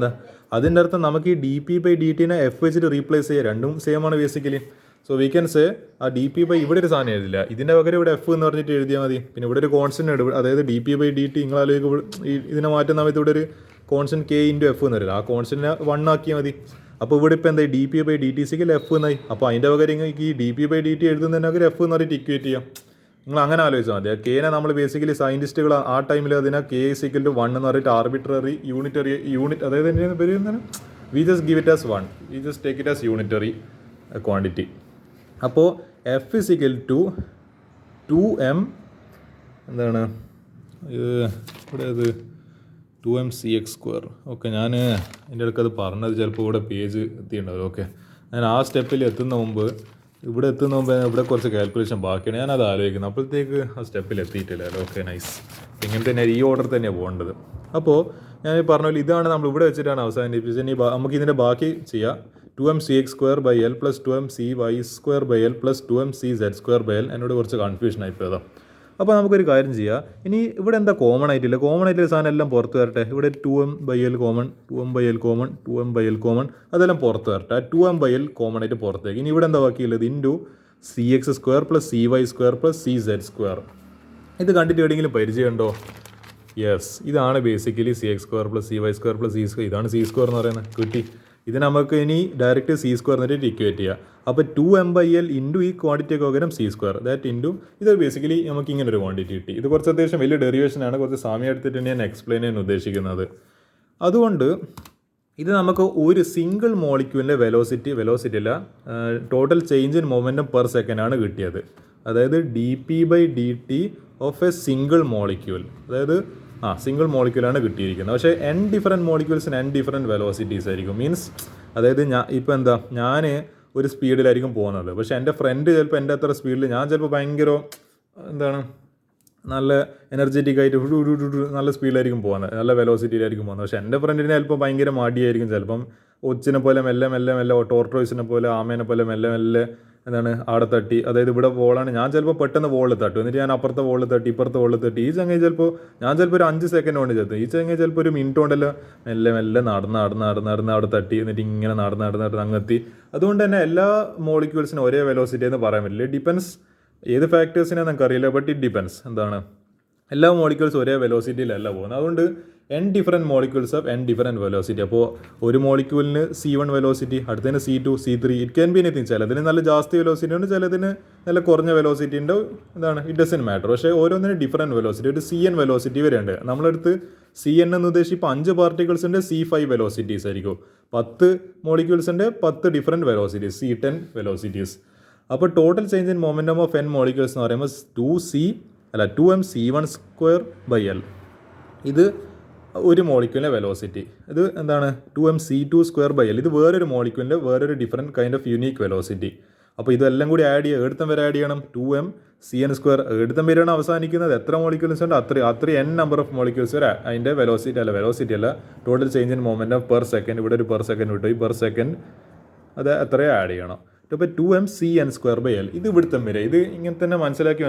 അതിൻ്റെ അർത്ഥം നമുക്ക് ഈ d P by D ടിനെ F വെച്ചിട്ട് റീപ്ലേസ് ചെയ്യുക, രണ്ടും സെയിം ആണ് basically. So we can say ആ ഡി പി ബൈ ഇവിടെ ഒരു സാധനം എഴുതില്ല, ഇതിൻ്റെ പകരം ഇവിടെ എഫ് എന്ന് പറഞ്ഞിട്ട് എഴുതിയാൽ മതി. പിന്നെ ഇവിടെ ഒരു കോൺസ്റ്റൻ്റ് ഉണ്ട്, അതായത് d P by D t നിങ്ങളാലേക്ക് ഇതിനെ മാറ്റുന്ന സമയത്ത് ഇവിടെ ഒരു കോൺസ്റ്റൻറ്റ് കെ ഇൻറ്റു എഫ് എന്ന് വരില്ല, ആ കോൺസ്റ്റൻറ്റിനെ 1 ആക്കിയാൽ മതി. അപ്പോൾ ഇവിടെ ഇപ്പോൾ എന്തായി dp/dt എഫ് എന്നായി. അപ്പോൾ അതിൻ്റെ പകരം ഈ dp/dt എഴുതുന്നതിനൊക്കെ എഫ് എന്ന് പറഞ്ഞിട്ട് ഇക്വേറ്റ് ചെയ്യാം. നിങ്ങൾ അങ്ങനെ ആലോചിച്ചാൽ മതി. കെനെ നമ്മൾ ബേസിക്കലി സയൻറ്റിസ്റ്റുകൾ ആ ടൈമിൽ അതിനെ k=1 എന്ന് പറഞ്ഞിട്ട് ആർബിട്രറി യൂണിറ്റ് അതായത് എൻ്റെ പേര് എന്താണ്, we just give it as 1, we just take it as unitary quantity. അപ്പോൾ F = 2m എന്താണ് ഇത് ഇവിടെ അത് 2mcx². ഓക്കെ, ഞാൻ എൻ്റെ അടുക്ക് അത് പറഞ്ഞത് ചിലപ്പോൾ ഇവിടെ പേജ് എത്തിയിട്ടുണ്ടാവും. ഓക്കെ, ഞാൻ ആ സ്റ്റെപ്പിൽ എത്തുന്ന മുമ്പ് ഇവിടെ കുറച്ച് കാൽക്കുലേഷൻ ബാക്കിയാണ്, ഞാനത് ആലോചിക്കുന്നത്. അപ്പോഴത്തേക്ക് ആ സ്റ്റെപ്പിൽ എത്തിയിട്ടില്ലല്ലോ. Okay, nice. ഇങ്ങനെ തന്നെ ഈ ഓർഡർ തന്നെയാണ് പോകേണ്ടത്. അപ്പോൾ ഞാൻ പറഞ്ഞ പോലെ ഇതാണ് നമ്മൾ ഇവിടെ വെച്ചിട്ടാണ് അവസാനിപ്പിച്ചത്. ഇനി നമുക്ക് ഇതിൻ്റെ ബാക്കി ചെയ്യാം. 2mcx²/L + 2mcy²/L + 2mcz²/L. എന്നോട് കുറച്ച് കൺഫ്യൂഷൻ ആയിപ്പോയതാ. അപ്പോൾ നമുക്കൊരു കാര്യം ചെയ്യാം. ഇനി ഇവിടെ എന്താ കോമൺ ആയിട്ടുള്ള സാധനം എല്ലാം പുറത്ത് വരട്ടെ. ഇവിടെ 2m/L common, 2m/L common, 2m/L common, അതെല്ലാം പുറത്ത് വരട്ടെ. 2m/L കോമൺ ആയിട്ട് പുറത്തേക്ക്. ഇനി ഇവിടെ എന്താ ബാക്കിയുള്ളത്, ഇൻറ്റു cx² + cy² + cz². ഇത് കണ്ടിട്ട് എവിടെയെങ്കിലും പരിചയമുണ്ടോ? യെസ്, ഇതാണ് ബേസിക്കലി cx² + cy² + c². ഇതാണ് c² എന്ന് പറയുന്നത്. കിട്ടി. ഇത് നമുക്ക് ഇനി ഡയറക്റ്റ് c² എന്നിട്ട് ഇക്വേറ്റ് ചെയ്യാം. അപ്പോൾ 2m/L ഇൻറ്റു ഈ ക്വാണ്ടിറ്റിക്ക് പകരം c², ദാറ്റ് ഇൻറ്റു ഇത് ബേസിക്കലി നമുക്ക് ഇങ്ങനെ ഒരു ക്വാണ്ടിറ്റി കിട്ടി. ഇത് കുറച്ച് അത്യാവശ്യം വലിയ ഡെറിവേഷനാണ്, കുറച്ച് സമയം എടുത്തിട്ട് ഞാൻ എക്സ്പ്ലെയിൻ ചെയ്യാൻ ഉദ്ദേശിക്കുന്നത്. അതുകൊണ്ട് ഇത് നമുക്ക് ഒരു സിംഗിൾ മോളിക്യൂലിൻ്റെ വെലോസിറ്റി അല്ല, total change in momentum per second ആണ് കിട്ടിയത്. അതായത് dp/dt of a single molecule, അതായത് സിംഗിൾ മോളിക്യൂലാണ് കിട്ടിയിരിക്കുന്നത്. പക്ഷേ n ഡിഫറെൻറ്റ് മോളിക്യൂൾസിന് n ഡിഫറെൻറ്റ് വെലോസിറ്റീസ് ആയിരിക്കും. മീൻസ് അതായത് ഞാൻ ഒരു സ്പീഡിലായിരിക്കും പോകുന്നത്, പക്ഷേ എൻ്റെ ഫ്രണ്ട് ചിലപ്പോൾ എൻ്റെ അത്ര സ്പീഡിൽ, ഞാൻ ചിലപ്പോൾ ഭയങ്കര നല്ല എനർജറ്റിക് ആയിട്ട് നല്ല സ്പീഡിലായിരിക്കും പോകുന്നത്, നല്ല വെലോസിറ്റിയിലായിരിക്കും പോകുന്നത്. പക്ഷേ എൻ്റെ ഫ്രണ്ടിന് ചിലപ്പോൾ ഭയങ്കര മടിയായിരിക്കും, ചിലപ്പം ഒച്ചിനെ പോലെ മെല്ലെ ടോർട്ടോയ്സിനെ പോലെ, ആമേനെ പോലെ മെല്ലെ ആടെ തട്ടി. അതായത് ഇവിടെ വോളാണ്, ഞാൻ ചിലപ്പോൾ പെട്ടെന്ന് വോളിൽ തട്ടും, എന്നിട്ട് ഞാൻ അപ്പുറത്തെ വോളിൽ തട്ടി ഇപ്പുറത്തെ വോളിൽ തട്ടി. ഈ ചങ്ങായി ചിലപ്പോൾ ഒരു 5 സെക്കൻഡ് കൊണ്ട് ചെത്തും. ഈ ചങ്ങായി ചിലപ്പോൾ ഒരു മിനിറ്റ് കൊണ്ടല്ലോ മെല്ലെ നടന്ന് അവിടെ തട്ടി, എന്നിട്ട് ഇങ്ങനെ നടന്ന് അങ്ങെത്തി. അതുകൊണ്ട് തന്നെ എല്ലാ മോളിക്യൂൾസിനും ഒരേ വെലോസിറ്റി എന്ന് പറയാൻ പറ്റില്ല. ഡിപ്പെൻസ് ഏത് ഫാക്ടേഴ്സിനെ നമുക്കറിയില്ല, ബട്ട് ഇറ്റ് ഡിപ്പെൻസ്. എല്ലാ മോളിക്യൂൾസും ഒരേ വെലോസിറ്റിയിലല്ല പോകുന്നത്. അതുകൊണ്ട് n different molecules of n different velocity. അപ്പോൾ ഒരു മോളിക്യൂലിന് c1 വെലോസിറ്റി, അടുത്തതിന് c2, c3, it can be anything. ചിലതിന് നല്ല ജാസ്തി വെലോസിറ്റി ഉണ്ട്, ചിലതിന് നല്ല കുറഞ്ഞ വെലോസിറ്റി ഉണ്ട്. It doesn't matter. പക്ഷേ ഓരോന്നിനും ഡിഫറെൻറ്റ് വെലോസിറ്റി, ഒരു cn വെലോസിറ്റി വരെ ഉണ്ട്. നമ്മളടുത്ത് cn എന്ന് ഉദ്ദേശിച്ച് 5 പാർട്ടിക്കിൾസിൻ്റെ c5 വെലോസിറ്റീസ് ആയിരിക്കും. 10 മോളിക്യൂൾസിൻ്റെ 10 ഡിഫറെൻറ്റ് വെലോസിറ്റീസ്, c10 വെലോസിറ്റീസ്. അപ്പോൾ total change in momentum of n molecules എന്ന് പറയുമ്പോൾ 2mc1²/L. ഇത് ഒരു മോളിക്യൂലിൻ്റെ വെലോസിറ്റി. ഇത് 2mc2²/L. ഇത് വേറൊരു മോളിക്യൂലിൻ്റെ വേറൊരു different kind of unique velocity. അപ്പോൾ ഇതെല്ലാം കൂടി ആഡ് ചെയ്യുക, എടുത്തം വരെ ആഡ് ചെയ്യണം. 2mcn², എടുത്തം വരെയാണ് അവസാനിക്കുന്നത്. എത്ര മോളിക്യൂൾസ് ഉണ്ട് അത്ര n നമ്പർ ഓഫ് മോളിക്യൂൾസ് വരെ അതിൻ്റെ വെലോസിറ്റി അല്ല total change in momentum per second. ഇവിടെ ഒരു പെർ സെക്കൻഡ് വിട്ടു, ഈ പെർ സെക്കൻഡ് അത് എത്രയും ആഡ് ചെയ്യണം. ഇപ്പോൾ 2mcn²/L. ഇത് ഇവിടുത്തെ വരെ. ഇത് ഇങ്ങനെ തന്നെ മനസ്സിലാക്കി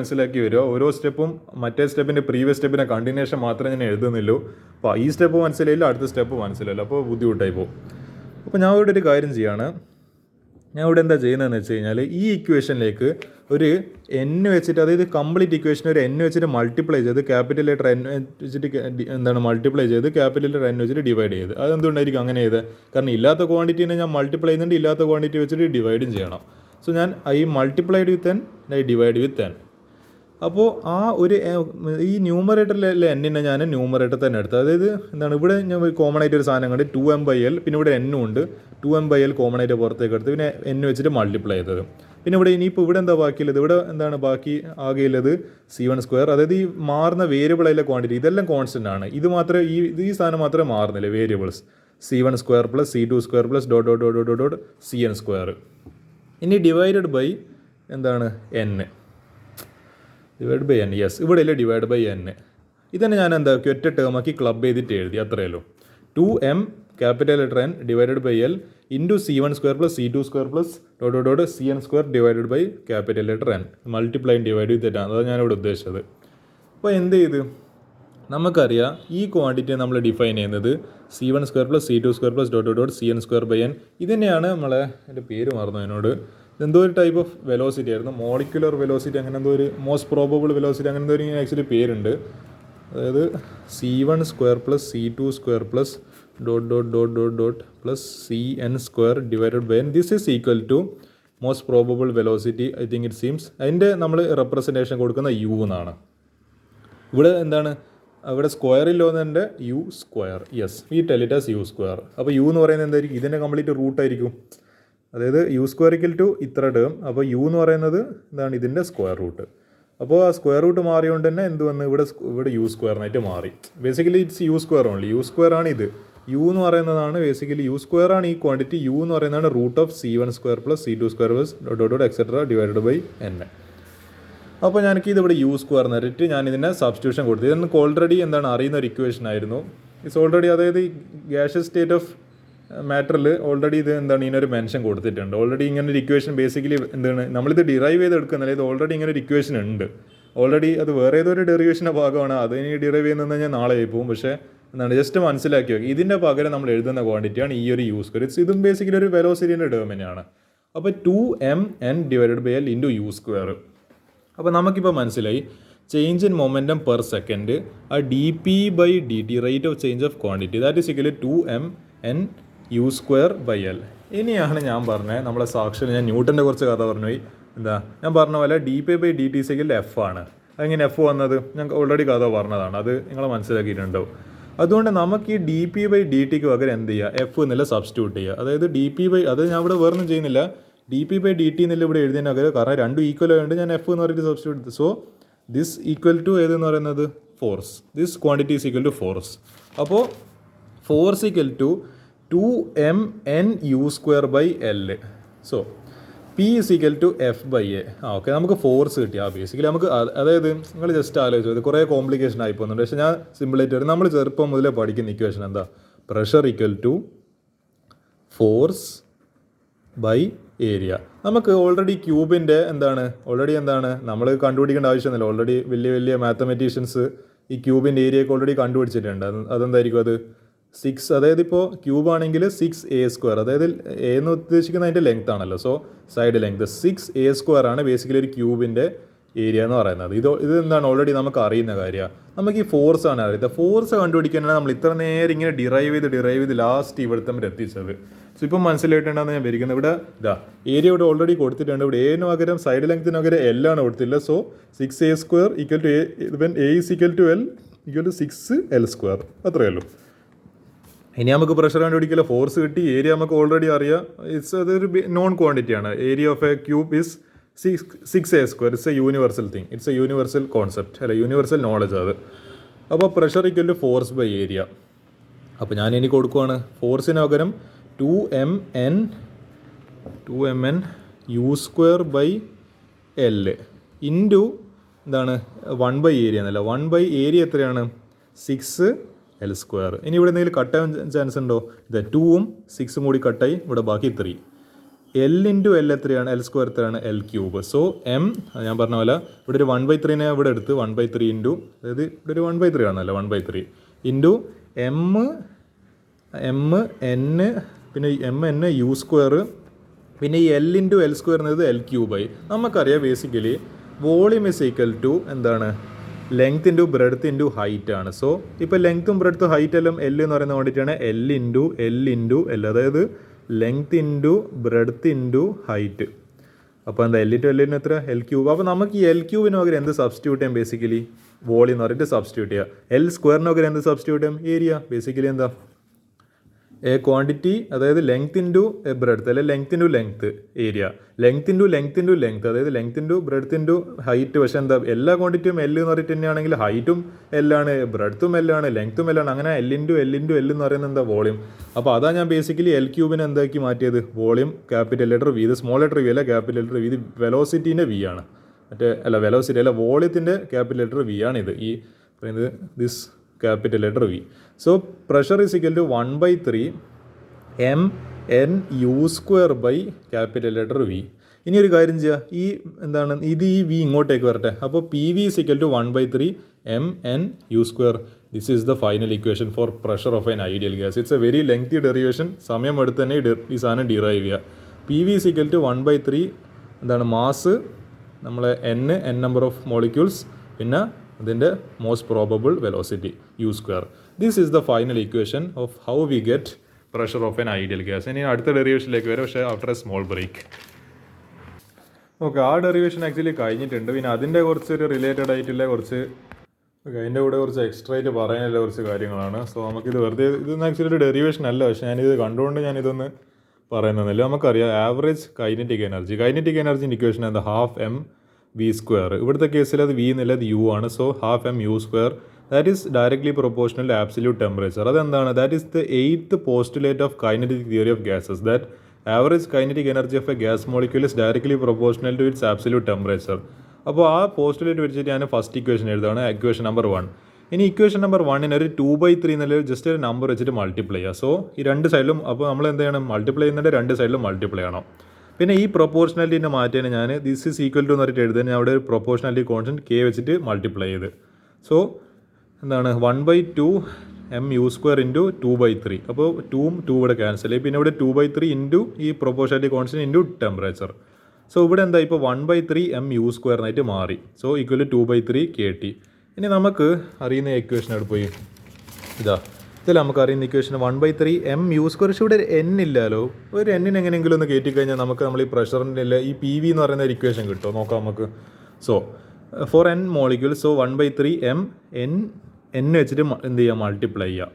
വരിക. ഓരോ സ്റ്റെപ്പും മറ്റേ സ്റ്റെപ്പിൻ്റെ പ്രീവിയസ് സ്റ്റെപ്പിൻ്റെ കണ്ടിന്യൂഷൻ മാത്രമേ ഞാൻ എഴുതുന്നുള്ളൂ. അപ്പോൾ ഈ സ്റ്റെപ്പ് മനസ്സിലായില്ല, അടുത്ത സ്റ്റെപ്പ് മനസ്സിലായില്ല, അപ്പോൾ ബുദ്ധിമുട്ടായി പോകും. അപ്പോൾ ഞാൻ ഇവിടെ ഒരു കാര്യം ചെയ്യാണ്. ഞാൻ ഇവിടെ എന്താ ചെയ്യുന്നതെന്ന് വെച്ച് കഴിഞ്ഞാൽ, ഈ ഇക്വേഷനിലേക്ക് ഒരു n വെച്ചിട്ട്, അതായത് കംപ്ലീറ്റ് ഇക്വേഷൻ ഒരു n വെച്ചിട്ട് മൾട്ടിപ്ലൈ ചെയ്ത് ക്യാപിറ്റൽ ലെറ്റർ n വെച്ചിട്ട് മൾട്ടിപ്ലൈ ചെയ്ത് ക്യാപിറ്റൽ ലെറ്റർ n വെച്ചിട്ട് ഡിവൈഡ് ചെയ്ത്. അതെന്തുകൊണ്ടായിരിക്കും അങ്ങനെ ചെയ്ത്? കാരണം ഇല്ലാത്ത ക്വാണ്ടിറ്റീനെ ഞാൻ മൾട്ടിപ്ലൈ ചെയ്യുന്നുണ്ട്, ഇല്ലാത്ത ക്വാണ്ടിറ്റി വെച്ചിട്ട് ഡിവൈഡും ചെയ്യണം. സോ ഞാൻ I multiplied with n, I divide with n. അപ്പോൾ ഈ ന്യൂമറേറ്ററിലെ എന്നിനെ ഞാൻ ന്യൂമറേറ്റർ തന്നെ എടുത്തത്. അതായത് ഇവിടെ ഞാൻ കോമൺ ആയിട്ട് ഒരു സാധനം കണ്ട് 2m/L, പിന്നെ ഇവിടെ n ഉണ്ട്. 2m/L കോമൺ ആയിട്ട് പുറത്തേക്ക് എടുത്ത് പിന്നെ n വെച്ചിട്ട് മൾട്ടിപ്ലൈ ചെയ്തത്. പിന്നെ ഇവിടെ എന്താ ബാക്കിയുള്ളത്? ഇവിടെ ബാക്കി ആകെയുള്ളത് c1². അതായത് ഈ മാറുന്ന വേരിയബിളായുള്ള ക്വാണ്ടിറ്റി ഇതെല്ലാം കോൺസ്റ്റൻ്റ് ആണ്. ഇത് മാത്രമേ ഈ സാധനം മാത്രമേ മാറുന്നില്ല, വേരിയബിൾസ്. c1² + c2² + ... cn². ഇനി divided by n. Divide by n. Yes, ഇവിടെ ഡിവൈഡ് ബൈ n. ഇതന്നെ ഞാൻ ഒറ്റ ടേമാക്കി ക്ലബ് ചെയ്തിട്ട് എഴുതി, അത്രയേ ഉള്ളൂ. 2m capital letter n divided by L into c1² + c2² + ... cn² divided by capital letter n. Multiply divide ചെയ്തിട്ടാണ്, അതാണ് ഞാനിവിടെ ഉദ്ദേശിച്ചത്. അപ്പോൾ എന്ത് ചെയ്ത് നമുക്കറിയാം, ഈ ക്വാണ്ടിറ്റി നമ്മൾ ഡിഫൈൻ ചെയ്യുന്നത് c1² + c2² + ... cn²/n. ഇതന്നെയാണ് എൻ്റെ പേര് മറന്നു എന്നോട്. എന്തോ ഒരു ടൈപ്പ് ഓഫ് വെലോസിറ്റി ആയിരുന്നു, മോളിക്കുലർ വെലോസിറ്റി, അങ്ങനെ എന്തോ ഒരു മോസ്റ്റ് പ്രോബബിൾ വെലോസിറ്റി, അങ്ങനെ എന്തോ ഒരു ആക്ച്വലി പേരുണ്ട്. അതായത് C1² + C2² + ... plus Cn square divided by n. This is equal to most probable velocity, I think it seems. അതിൻ്റെ നമ്മൾ റെപ്രസെൻറ്റേഷൻ കൊടുക്കുന്ന u എന്നാണ്. ഇവിടെ എന്താണ്, ഇവിടെ സ്ക്വയറില്ലോന്നെ u². Yes, V tell it as u². അപ്പോൾ u എന്ന് പറയുന്നത് എന്തായിരിക്കും? ഇതിൻ്റെ കംപ്ലീറ്റ് റൂട്ടായിരിക്കും. അതായത് u² ഇത്ര ടേം. അപ്പോൾ u എന്ന് പറയുന്നത് എന്താണ്? ഇതിൻ്റെ സ്ക്വയർ റൂട്ട്. അപ്പോൾ ആ സ്ക്വയർ റൂട്ട് മാറിയോണ്ട് തന്നെ എന്ത് വന്ന് ഇവിടെ u² മാറി. Basically it's u² only. u² ആണ് ഇത്. u എന്ന് പറയുന്നതാണ് ബേസിക്കലി u² ആണ് ഈ ക്വാണ്ടിറ്റി. u എന്ന് പറയുന്നതാണ് √(c1² + c2² + etc. Divided by n. അപ്പോൾ എനിക്ക് ഇതിവിടെ u² എന്നിട്ട് ഞാൻ ഇതിനെ സബ്സ്റ്റിറ്റ്യൂഷൻ കൊടുത്തു. ഇതെനിക്ക് ഓൾറെഡി എന്താണ് അറിയുന്ന ഒരു ഇക്വേഷൻ ആയിരുന്നു. ഇറ്റ്സ് ഓൾറെഡി, അതായത് ഗ്യാഷ്യസ് സ്റ്റേറ്റ് ഓഫ് മാറ്ററിൽ ഓൾറെഡി ഇത് എന്താണ് ഇതിനൊരു മെൻഷൻ കൊടുത്തിട്ടുണ്ട്. ഓൾറെഡി ഇങ്ങനെ ഒരു ഇക്വേഷൻ ബേസിക്കലി എന്താണ് നമ്മളിത് ഡിറൈവ് ചെയ്തെടുക്കുന്നത്. ഇത് ഓൾറെഡി ഇങ്ങനെ ഒരു ഇക്വേഷൻ ഉണ്ട് ഓൾറെഡി. അത് വേറെ ഏതൊരു ഡെറിവേഷൻ്റെ ഭാഗമാണ്. അതിന് ഡിറൈവ് ചെയ്യുന്നത് ഞാൻ നാളെ ആയി പോകും. പക്ഷേ എന്താണ് ജസ്റ്റ് മനസ്സിലാക്കി നോക്കി, ഇതിൻ്റെ പകരം നമ്മൾ എഴുതുന്ന ക്വാണ്ടിറ്റിയാണ് ഈ ഒരു u². ഇതും ബേസിക്കലി ഒരു വെലോസിറ്റിൻ്റെ ടേം തന്നെയാണ്. അപ്പോൾ 2mn divided by l into u². അപ്പോൾ നമുക്കിപ്പോൾ മനസ്സിലായി change in momentum per second ആ dp/dt, rate of change of quantity, that is equal to 2mn u²/l. ഇനിയാണ് ഞാൻ പറഞ്ഞത് നമ്മളെ സാക്ഷി, ഞാൻ ന്യൂട്ടൻ്റെ കുറച്ച് കഥ പറഞ്ഞു പോയി. എന്താ ഞാൻ പറഞ്ഞ പോലെ dp/dt f ആണ്. അതെങ്ങനെ f വന്നത്? ഞാൻ ഓൾറെഡി കഥ പറഞ്ഞതാണ്, അത് നിങ്ങൾ മനസ്സിലാക്കിയിട്ടുണ്ടാവും. അതുകൊണ്ട് നമുക്ക് ഈ dp/dtക്ക് പകരം എന്ത് ചെയ്യുക? f എന്നുള്ള സബ്സ്റ്റിറ്റ്യൂട്ട് ചെയ്യുക. അതായത് അത് ഞാൻ ഇവിടെ വേറൊന്നും ചെയ്യുന്നില്ല. dp/dt എന്നുള്ള ഇവിടെ എഴുതിയതിന് പകരം, കാരണം രണ്ടും ഈക്വൽ ആയതുകൊണ്ട് ഞാൻ f എന്ന് പറഞ്ഞിട്ട് സബ്സ്റ്റിറ്റ്യൂട്ട് ചെയ്തു. സോ ദിസ് ഈക്വൽ ടു ഏതെന്ന് പറയുന്നത് force. This quantity is equal to force. അപ്പോൾ force equal to 2mn u²/l. So P is equal to F/A. Okay, നമുക്ക് ഫോഴ്സ് കിട്ടി. ബേസിക്കലി നമുക്ക് അതായത് നിങ്ങൾ ജസ്റ്റ് ആലോചിച്ചത് കുറേ കോംപ്ലിക്കേഷൻ ആയി പോകുന്നുണ്ട്. പക്ഷേ ഞാൻ സിമ്പിളായിട്ട് വരും. നമ്മൾ ചെറുപ്പം മുതലേ പഠിക്കുന്ന ഇക്വേഷൻ എന്താ? Pressure equal to force by area. നമുക്ക് ഓൾറെഡി ക്യൂബിൻ്റെ എന്താണ് നമ്മൾ കണ്ടുപിടിക്കേണ്ട ആവശ്യമൊന്നുമില്ല. ഓൾറെഡി വലിയ മാത്തമെറ്റീഷ്യൻസ് ഈ ക്യൂബിൻ്റെ ഏരിയയൊക്കെ ഓൾറെഡി കണ്ടുപിടിച്ചിട്ടുണ്ട്. അതെന്തായിരിക്കും? അത് 6, അതായത് ഇപ്പോൾ ക്യൂബ് ആണെങ്കിൽ 6a², അതായത് എ എന്ന് ഉദ്ദേശിക്കുന്നത് അതിൻ്റെ ലെങ്ത് ആണല്ലോ. സോ സൈഡ് ലെങ്ത് 6a² ആണ് ബേസിക്കലി ഒരു ക്യൂബിൻ്റെ ഏരിയ എന്ന് പറയുന്നത്. ഇത് എന്താണ് ഓൾറെഡി നമുക്ക് അറിയുന്ന കാര്യമാണ്. നമുക്ക് ഈ ഫോഴ്സ് ആണ് അറിയുന്നത്. ഫോഴ്സ് കണ്ടുപിടിക്കാനാണ് നമ്മൾ ഇത്ര നേരം ഇങ്ങനെ ഡിറൈവ് ചെയ്ത് ലാസ്റ്റ് ഇവിടുത്തെ വരെ എത്തിച്ചത്. സോ ഇപ്പം മനസ്സിലായിട്ടുണ്ടെന്ന് ഞാൻ വിചാരിക്കുന്നത്. ഇവിടെ ഏരിയ ഇവിടെ ഓൾറെഡി കൊടുത്തിട്ടുണ്ട്. ഇവിടെ എന് പകരം സൈഡ് ലെങ്ത്തിന് പകരം L ആണ് കൊടുത്തില്ല. So 6a² equal to a is equal to L equal to 6l². അത്രയേ ഉള്ളൂ. ഇനി നമുക്ക് പ്രഷർ കണ്ടുപിടിക്കില്ല, ഫോഴ്സ് കിട്ടി, ഏരിയ നമുക്ക് ഓൾറെഡി അറിയാം. അതൊരു നോൺ ക്വാണ്ടിറ്റിയാണ്. Area of a cube is 6a². It's a universal thing. It's a universal concept, അല്ല യൂണിവേഴ്സൽ നോളജ് അത്. അപ്പോൾ pressure equal to force by area. അപ്പോൾ ഞാൻ ഇനി കൊടുക്കുവാണ് ഫോഴ്സിന് പകരം 2mn u²/l ഇൻറ്റു എന്താണ് 1/ഏരിയ എന്നല്ല, 1/ഏരിയ എത്രയാണ്? 6l². ഇനി ഇവിടെ എന്തെങ്കിലും കട്ടാൻ ചാൻസ് ഉണ്ടോ? ഇത് 2ഉം 6ഉം കൂടി കട്ടായി, ഇവിടെ ബാക്കി 3. L ഇൻറ്റു L എത്രയാണ്? L² എത്രയാണ്? L³. സോ m ഞാൻ പറഞ്ഞ പോലെ ഇവിടെ ഒരു 1/3നെ ഇവിടെ എടുത്ത് 1/3 ഇൻറ്റു, അതായത് ഇവിടെ ഒരു 1/3 ആണല്ലോ, 1/3 ഇൻറ്റു m n, പിന്നെ m n u², പിന്നെ ഈ L ഇൻറ്റു L² എന്നത് L³ നമുക്കറിയാം. Basically volume is equal to എന്താണ്? Length into breadth into height ആണ്. സോ ഇപ്പോൾ ലെങ്ത്തും ബ്രെഡ്ത്തും ഹൈറ്റ് എല്ലാം L എന്ന് പറയുന്ന ക്വാണ്ടിറ്റിയാണ്. L ഇൻറ്റു L, അതായത് length into breadth into height. അപ്പോൾ എന്താ L ഇൻറ്റു L എത്ര? L³. അപ്പോൾ നമുക്ക് ഈ L³ പകരം എന്ത് സബ്സ്റ്റിറ്റ്യൂട്ട് ചെയ്യാം? ബേസിക്കലി വോളിയം എന്ന് പറഞ്ഞിട്ട് സബ്സ്റ്റിറ്റ്യൂട്ട് ചെയ്യുക. L² പകരം എന്ത് സബ്സ്റ്റിറ്റ്യൂട്ട് ചെയ്യാം? ഏരിയ. ബേസിക്കലി എന്താ? എ ക്വാണ്ടിറ്റി, അതായത് ലെങ്ത് ഇൻറ്റു ബ്രെഡ്ത്ത്, അല്ലെങ്കിൽ length into length area, length into length, അതായത് length into breadth into height. പക്ഷേ എന്താ എല്ലാ ക്വാണ്ടിറ്റിയും L എന്ന് പറഞ്ഞിട്ട് തന്നെയാണെങ്കിൽ ഹൈറ്റും L ആണ്, ബ്രെഡ്ത്തും L ആണ്, ലെങ്ത്തും L ആണ്. അങ്ങനെ L ഇൻറ്റു L എന്ന് പറയുന്നത് എന്താ? വോളിയം. അപ്പോൾ അതാ ഞാൻ ബേസിക്കലി L³ എന്താക്കി മാറ്റിയത്? Volume capital letter V. ഇത് സ്മോൾ ലെറ്റർ V അല്ല, ക്യാപിറ്റൽ ലെറ്റർ V. ഇത് വെലോസിറ്റീൻ്റെ V ആണ്. വെലോസിറ്റി അല്ല, വോളിയത്തിൻ്റെ ക്യാപിറ്റൽ ലെറ്റർ V ആണ് ഇത്. ഈ പറയുന്നത് this capital letter V. So pressure is equal to 1/3 mn u² capital letter V. ഇനി ഒരു കാര്യം ചെയ്യുക, ഈ ഇത് ഈ V ഇങ്ങോട്ടേക്ക് വരട്ടെ. അപ്പോൾ PV is equal to 1/3 mn u². This is the final equation for pressure of an ideal gas. It's a very lengthy derivation. സമയം എടുത്ത് തന്നെ ഈ സാധനം ഡിറൈവ് ചെയ്യുക. PV is equal to 1/3 mass, നമ്മളെ n നമ്പർ ഓഫ് മോളിക്യൂൾസ്, പിന്നെ അതിൻ്റെ most probable velocity u². This is the final equation of how we get pressure of an ideal gas. ഇനി അടുത്ത ഡെറിവേഷനിലേക്ക് വരാം, പക്ഷേ after A small break. Okay, ആ ഡെറിവേഷൻ ആക്ച്വലി കഴിഞ്ഞിട്ടുണ്ട്. പിന്നെ അതിൻ്റെ കുറച്ചൊരു റിലേറ്റഡ് ആയിട്ടുള്ള കുറച്ച് അതിൻ്റെ കൂടെ കുറച്ച് എക്സ്ട്രാ ആയിട്ട് പറയാനുള്ള കുറച്ച് കാര്യങ്ങളാണ്. സോ നമുക്കിത് വെറുതെ ഇതൊന്നും ആക്ച്വലി ഒരു ഡെറിവേഷൻ അല്ല, പക്ഷേ ഞാനിത് കണ്ടുകൊണ്ട് ഞാനിതൊന്ന് പറയുന്നതല്ല. നമുക്കറിയാം ആവറേജ് കൈനറ്റിക് എനർജി ഇക്വേഷൻ എന്താ, ½ mv². ഇവിടുത്തെ കേസിൽ അത് v എന്നുള്ളത് u ആണ്. So ½ mu², that is directly proportional to absolute temperature. അതെന്താണ്, that is the 8th postulate of kinetic theory of gases, that average kinetic energy of a gas molecule is directly proportional to its absolute temperature. അപ്പോൾ ആ പോസ്റ്റുലേറ്റ് വെച്ചിട്ട് ഞാൻ ഫസ്റ്റ് ഇക്വേഷൻ എഴുതാണ്, ഇക്വേഷൻ നമ്പർ 1. ഇനി ഇക്വേഷൻ നമ്പർ 1 ഒരു 2/3 എന്നുള്ള ജസ്റ്റ് ഒരു നമ്പർ വെച്ചിട്ട് മൾട്ടിപ്ലൈ ചെയ്യുക. സോ ഈ രണ്ട് സൈഡിലും അപ്പോൾ നമ്മൾ എന്ത് ചെയ്യണം, മൾട്ടിപ്ലൈ ചെയ്യുന്നതിൻ്റെ രണ്ട് സൈഡിലും മൾട്ടിപ്ലൈ ചെയ്യണം. പിന്നെ ഈ പ്രൊപ്പോർഷണാലിറ്റിൻ്റെ മാറ്റിയാണ് ഞാൻ ദിസ് ഈസ് ഈക്വൽ ടു എന്ന് പറഞ്ഞിട്ട് എഴുതാൻ ഞാൻ അവിടെ ഒരു പ്രൊപ്പോർഷണാലിറ്റി കോൺസ്റ്റൻറ്റ് k വെച്ചിട്ട് മൾട്ടിപ്ലൈ ചെയ്ത്. സോ എന്താണ് 1/2 mu² ഇൻറ്റു 2/3. അപ്പോൾ 2ഉം 2 ഇവിടെ ക്യാൻസൽ ചെയ്യും. പിന്നെ ഇവിടെ 2/3 ഇൻറ്റു ഈ proportionality constant into temperature. So ഇവിടെ എന്താ ഇപ്പോൾ 1/3 mu² എന്നായിട്ട് മാറി. So equal to 2/3 kT. ഇനി നമുക്ക് അറിയുന്ന ഇക്വേഷൻ അവിടെ പോയി ഇതിൽ നമുക്ക് അറിയുന്ന ഇക്വേഷൻ 1/3 mu². പക്ഷേ ഇവിടെ ഒരു n ഇല്ലല്ലോ. ഒരു n-ന് എങ്ങനെയെങ്കിലും ഒന്ന് കയറ്റി കഴിഞ്ഞാൽ നമുക്ക് നമ്മൾ ഈ പ്രഷറിൻ്റെ ഈ പി വി എന്ന് പറയുന്ന ഒരു ഇക്വേഷൻ കിട്ടുമോ നോക്കാം നമുക്ക്. So for n molecules, so 1/3 n വെച്ചിട്ട് എന്ത് ചെയ്യുക, മൾട്ടിപ്ലൈ ചെയ്യുക.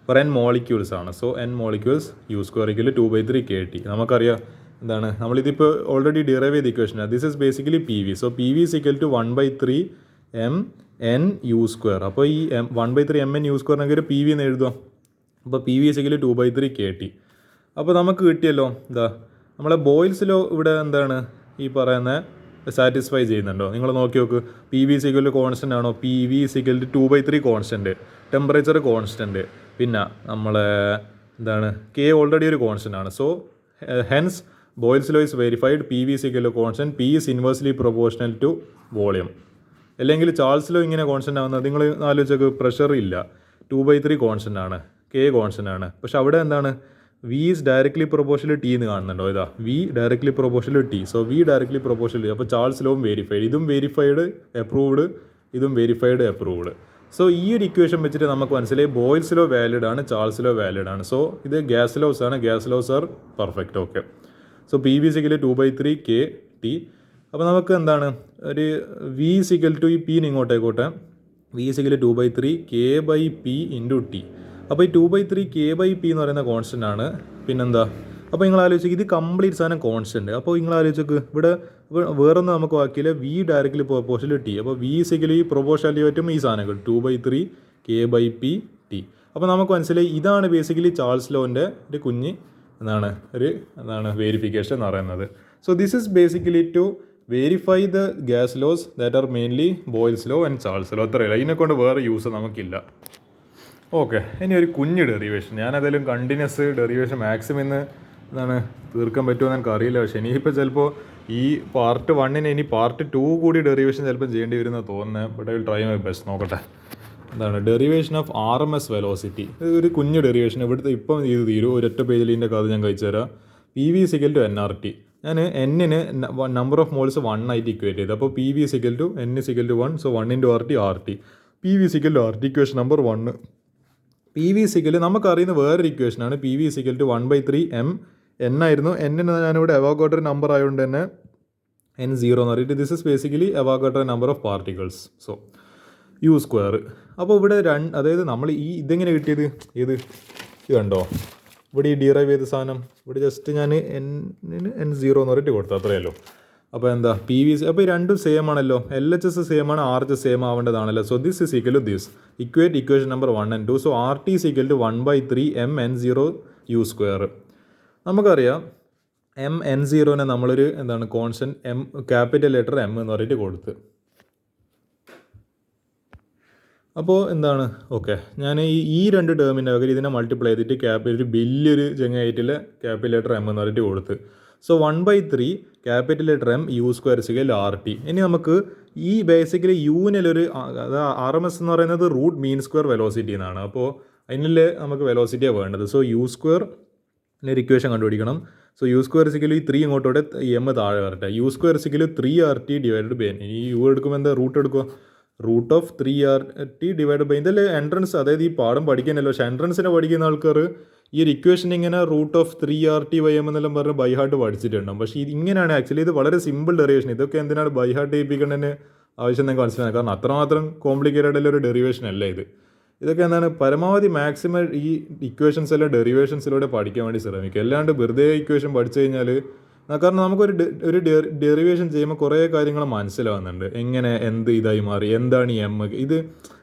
ഫോർ n മോളിക്യൂൾസ് ആണ്. So n molecules u² 2/3 kT. നമുക്കറിയാം എന്താണ്, നമ്മളിതിപ്പോൾ ഓൾറെഡി ഡിറൈവ് ചെയ്ത ഇക്വേഷനാണ്. This is basically p v. So P V is equal to 1/3 mn(u²). അപ്പോൾ ഈ 1/3 mn(u²) എന്നെങ്കിൽ പി വി എന്ന് എഴുതാം. അപ്പോൾ P V is equal to 2/3 kT. അപ്പോൾ നമുക്ക് കിട്ടിയല്ലോ നമ്മളെ ബോയിൽസ് ലോ ഇവിടെ എന്താണ് ഈ പറയുന്ന സാറ്റിസ്ഫൈ ചെയ്യുന്നുണ്ടോ നിങ്ങൾ നോക്കി നോക്ക്. P V is equal to constant ആണോ, p V is equal to 2/3 constant, temperature constant, പിന്നെ നമ്മളെ എന്താണ് കെ ഓൾറെഡി ഒരു കോൺസ്റ്റൻ്റ് ആണ്. So hence Boyle's law is verified, p V is equal to constant, p is inversely proportional to volume. അല്ലെങ്കിൽ ചാൾസ് ലോ ഇങ്ങനെ കോൺസ്റ്റൻ്റ് ആവുന്നത് നിങ്ങൾ ആലോചിച്ചൊക്കെ, പ്രഷർ ഇല്ല, 2/3 കോൺസ്റ്റൻ്റ് ആണ്, കെ കോൺസ്റ്റൻ്റ് ആണ്. പക്ഷെ അവിടെ എന്താണ് v is directly proportional t എന്ന് കാണുന്നുണ്ടോ, v directly proportional t. So v directly proportional, അപ്പോൾ ചാൾസ് ലോവും വെരിഫൈഡ്, ഇതും വെരിഫൈഡ് അപ്രൂവ്ഡ്, ഇതും വെരിഫൈഡ് അപ്രൂവ്ഡ്. സോ ഈ ഒരു ഇക്വേഷൻ വെച്ചിട്ട് നമുക്ക് മനസ്സിലായി ബോയിൽസ് ലോ വാലിഡ് ആണ്, ചാൾസ് ലോ വാലിഡ് ആണ്. സോ ഇത് ഗ്യാസ് ലോസ് ആണ്, gas laws are perfect. Okay, so P V equal 2/3 kT. അപ്പോൾ നമുക്ക് എന്താണ് ഒരു വി സിക്കൽ ടു ഈ പീന് ഇങ്ങോട്ടേക്കോട്ടെ, V equal 2/3 k/p into T. അപ്പോൾ ഈ 2/3 k/p എന്ന് പറയുന്ന കോൺസ്റ്റൻ്റ് ആണ്. പിന്നെന്താ, അപ്പോൾ നിങ്ങൾ ആലോചിക്കുക ഇത് കംപ്ലീറ്റ് സാധനം കോൺസ്റ്റൻറ്റ്. അപ്പോൾ നിങ്ങൾ ആലോചിക്കുക ഇവിടെ വേറൊന്നും നമുക്ക് ബാക്കിയില്ല, വി ഡയറക്റ്റ്ലി പ്രൊപ്പോർഷണൽ ടി. അപ്പോൾ വി സിക്കൽ ഈ പ്രൊപ്പോർഷണാലിറ്റി പറ്റും ഈ സാധനങ്ങൾ 2/3 k/p ടി. അപ്പോൾ നമുക്ക് മനസ്സിലായി ഇതാണ് ബേസിക്കലി ചാൾസ് ലോൻ്റെ ഒരു കുഞ്ഞ് എന്താണ് വേരിഫിക്കേഷൻ എന്ന് പറയുന്നത്. So this is basically to verify the gas laws that are mainly Boyle's law and Charles law. അത്രയല്ല, ഇതിനെക്കൊണ്ട് വേറെ യൂസ് നമുക്കില്ല. ഓക്കെ, ഇനി ഒരു കുഞ്ഞ് ഡെറിവേഷൻ, ഞാനതെല്ലാം കണ്ടിന്യൂസ് ഡെറിവേഷൻ മാക്സിമം ഇന്ന് തീർക്കാൻ പറ്റുമോ എന്ന് എനിക്കറിയില്ല. പക്ഷേ ഇനിയിപ്പോൾ ചിലപ്പോൾ ഈ പാർട്ട് 1 ഇനി പാർട്ട് 2 കൂടി ഡെറിവേഷൻ ചിലപ്പോൾ ചെയ്യേണ്ടി വരുമെന്ന് തോന്നുന്നത്. But I will try my best. നോക്കട്ടെ ഡെറിവേഷൻ ഓഫ് RMS വെലോസിറ്റി. ഇത് ഒരു കുഞ്ഞ് ഡെറിവേഷൻ, ഇവിടുത്തെ ഇപ്പം ഇത് തീരും, ഒരൊറ്റ പേജിൽ ഇതിൻ്റെ കഥ ഞാൻ കഴിച്ചു തരാം. P V equal to nRT. ഞാൻ എന്നിന് നമ്പർ ഓഫ് മോൾസ് 1 ആയിട്ട് ഇക്വേറ്റ് ചെയ്ത്. അപ്പോൾ P V equal to n equal to 1. So 1 × RT. P V equal to RT equation number 1. P V equal നമുക്കറിയുന്ന വേറൊരു ഇക്വേഷനാണ്. P V equal to 1/3 n ആയിരുന്നു. എന്നിന് ഞാനിവിടെ അവോഗാഡ്രോ നമ്പർ ആയതുകൊണ്ട് തന്നെ n0 എന്ന് പറഞ്ഞിട്ട് this is basically Avogadro number of particles. So u². അപ്പോൾ ഇവിടെ അതായത് നമ്മൾ ഇതെങ്ങനെ കിട്ടിയത്, ഇത് കണ്ടോ, ഇവിടെ ഈ ഡിറൈവ് ചെയ്ത സാധനം ഇവിടെ ജസ്റ്റ് ഞാൻ n0 എന്ന് പറഞ്ഞിട്ട് കൊടുത്തു, അത്രയല്ലോ. അപ്പോൾ എന്താ പി വി സി, അപ്പോൾ ഈ രണ്ടും സെയിം ആണല്ലോ, LHS സെയിം ആണ്, RH സെയിം ആവേണ്ടതാണല്ലോ. So this is equal to this, equation number 1 and 2. So RT is equal to 1/3 mn0 u². നമുക്കറിയാം mn0നെ നമ്മളൊരു കോൺസ്റ്റൻറ്റ് ക്യാപിറ്റൽ ലെറ്റർ M എന്ന് പറഞ്ഞിട്ട് കൊടുത്ത്. അപ്പോൾ ഓക്കെ, ഞാൻ ഈ രണ്ട് ടേമിൻ്റെ പകരം ഇതിനെ മൾട്ടിപ്ലൈ ചെയ്തിട്ട് ഒരു വലിയൊരു ജങ്ങായിട്ടുള്ള ക്യാപിറ്റൽ ലെറ്റർ M എന്ന് പറഞ്ഞിട്ട് കൊടുത്ത്. So 1/3 capital letter M u² സിക്കൽ RT. ഇനി നമുക്ക് ഈ ബേസിക്കലി യൂനിലൊരു RMS എന്ന് പറയുന്നത് റൂട്ട് മീൻ സ്ക്വയർ വെലോസിറ്റി എന്നാണ്. അപ്പോൾ അതിനുള്ള നമുക്ക് വെലോസിറ്റിയാണ് വേണ്ടത്. സോ u² ഒരു ഇക്വേഷൻ കണ്ടുപിടിക്കണം. സോ u² സിക്കൽ ഈ 3 ഇങ്ങോട്ടോടെ M താഴെ വരട്ടെ. u² equal 3RT divided by n. ഈ യു എടുക്കുമ്പോൾ എന്താ റൂട്ട് എടുക്കുക, root of 3RT divide by ഇതിൽ എൻട്രൻസ്, അതായത് ഈ പാഠം പഠിക്കാനല്ലോ, പക്ഷേ എൻട്രൻസിനെ പഠിക്കുന്ന ആൾക്കാർ ഈ ഒരു ഇക്വേഷൻ ഇങ്ങനെ റൂട്ട് ഓഫ് 3RT/m എന്നെല്ലാം പറഞ്ഞ് ബൈ ഹാർട്ട് പഠിച്ചിട്ടുണ്ടാകും. പക്ഷേ ഇത് ഇങ്ങനെയാണ് ആക്ച്വലി, ഇത് വളരെ സിമ്പിൾ ഡെറിവേഷൻ. ഇതൊക്കെ എന്തിനാണ് ബൈ ഹാർട്ട് ചെയ്യിപ്പിക്കേണ്ടതിന് ആവശ്യം നിങ്ങൾക്ക് മനസ്സിലാകും. കാരണം അത്രമാത്രം കോംപ്ലിക്കേറ്റഡ് ആയിട്ടുള്ള ഒരു ഡെറിവേഷൻ അല്ല ഇത്. ഇതൊക്കെ എന്താണ് പരമാവധി മാക്സിമം ഈ ഇക്വേഷൻസ് എല്ലാം ഡെറിവേഷൻസിലൂടെ പഠിക്കാൻ വേണ്ടി ശ്രമിക്കുക. അല്ലാണ്ട് വെറുതെ ഇക്വേഷൻ പഠിച്ചു കഴിഞ്ഞാൽ, കാരണം നമുക്കൊരു ഒരു ഡെറിവേഷൻ ചെയ്യുമ്പോൾ കുറേ കാര്യങ്ങൾ മനസ്സിലാവുന്നുണ്ട്. എങ്ങനെ എന്ത് ഇതായി മാറി, എന്താണ് ഈ എം, ഇത്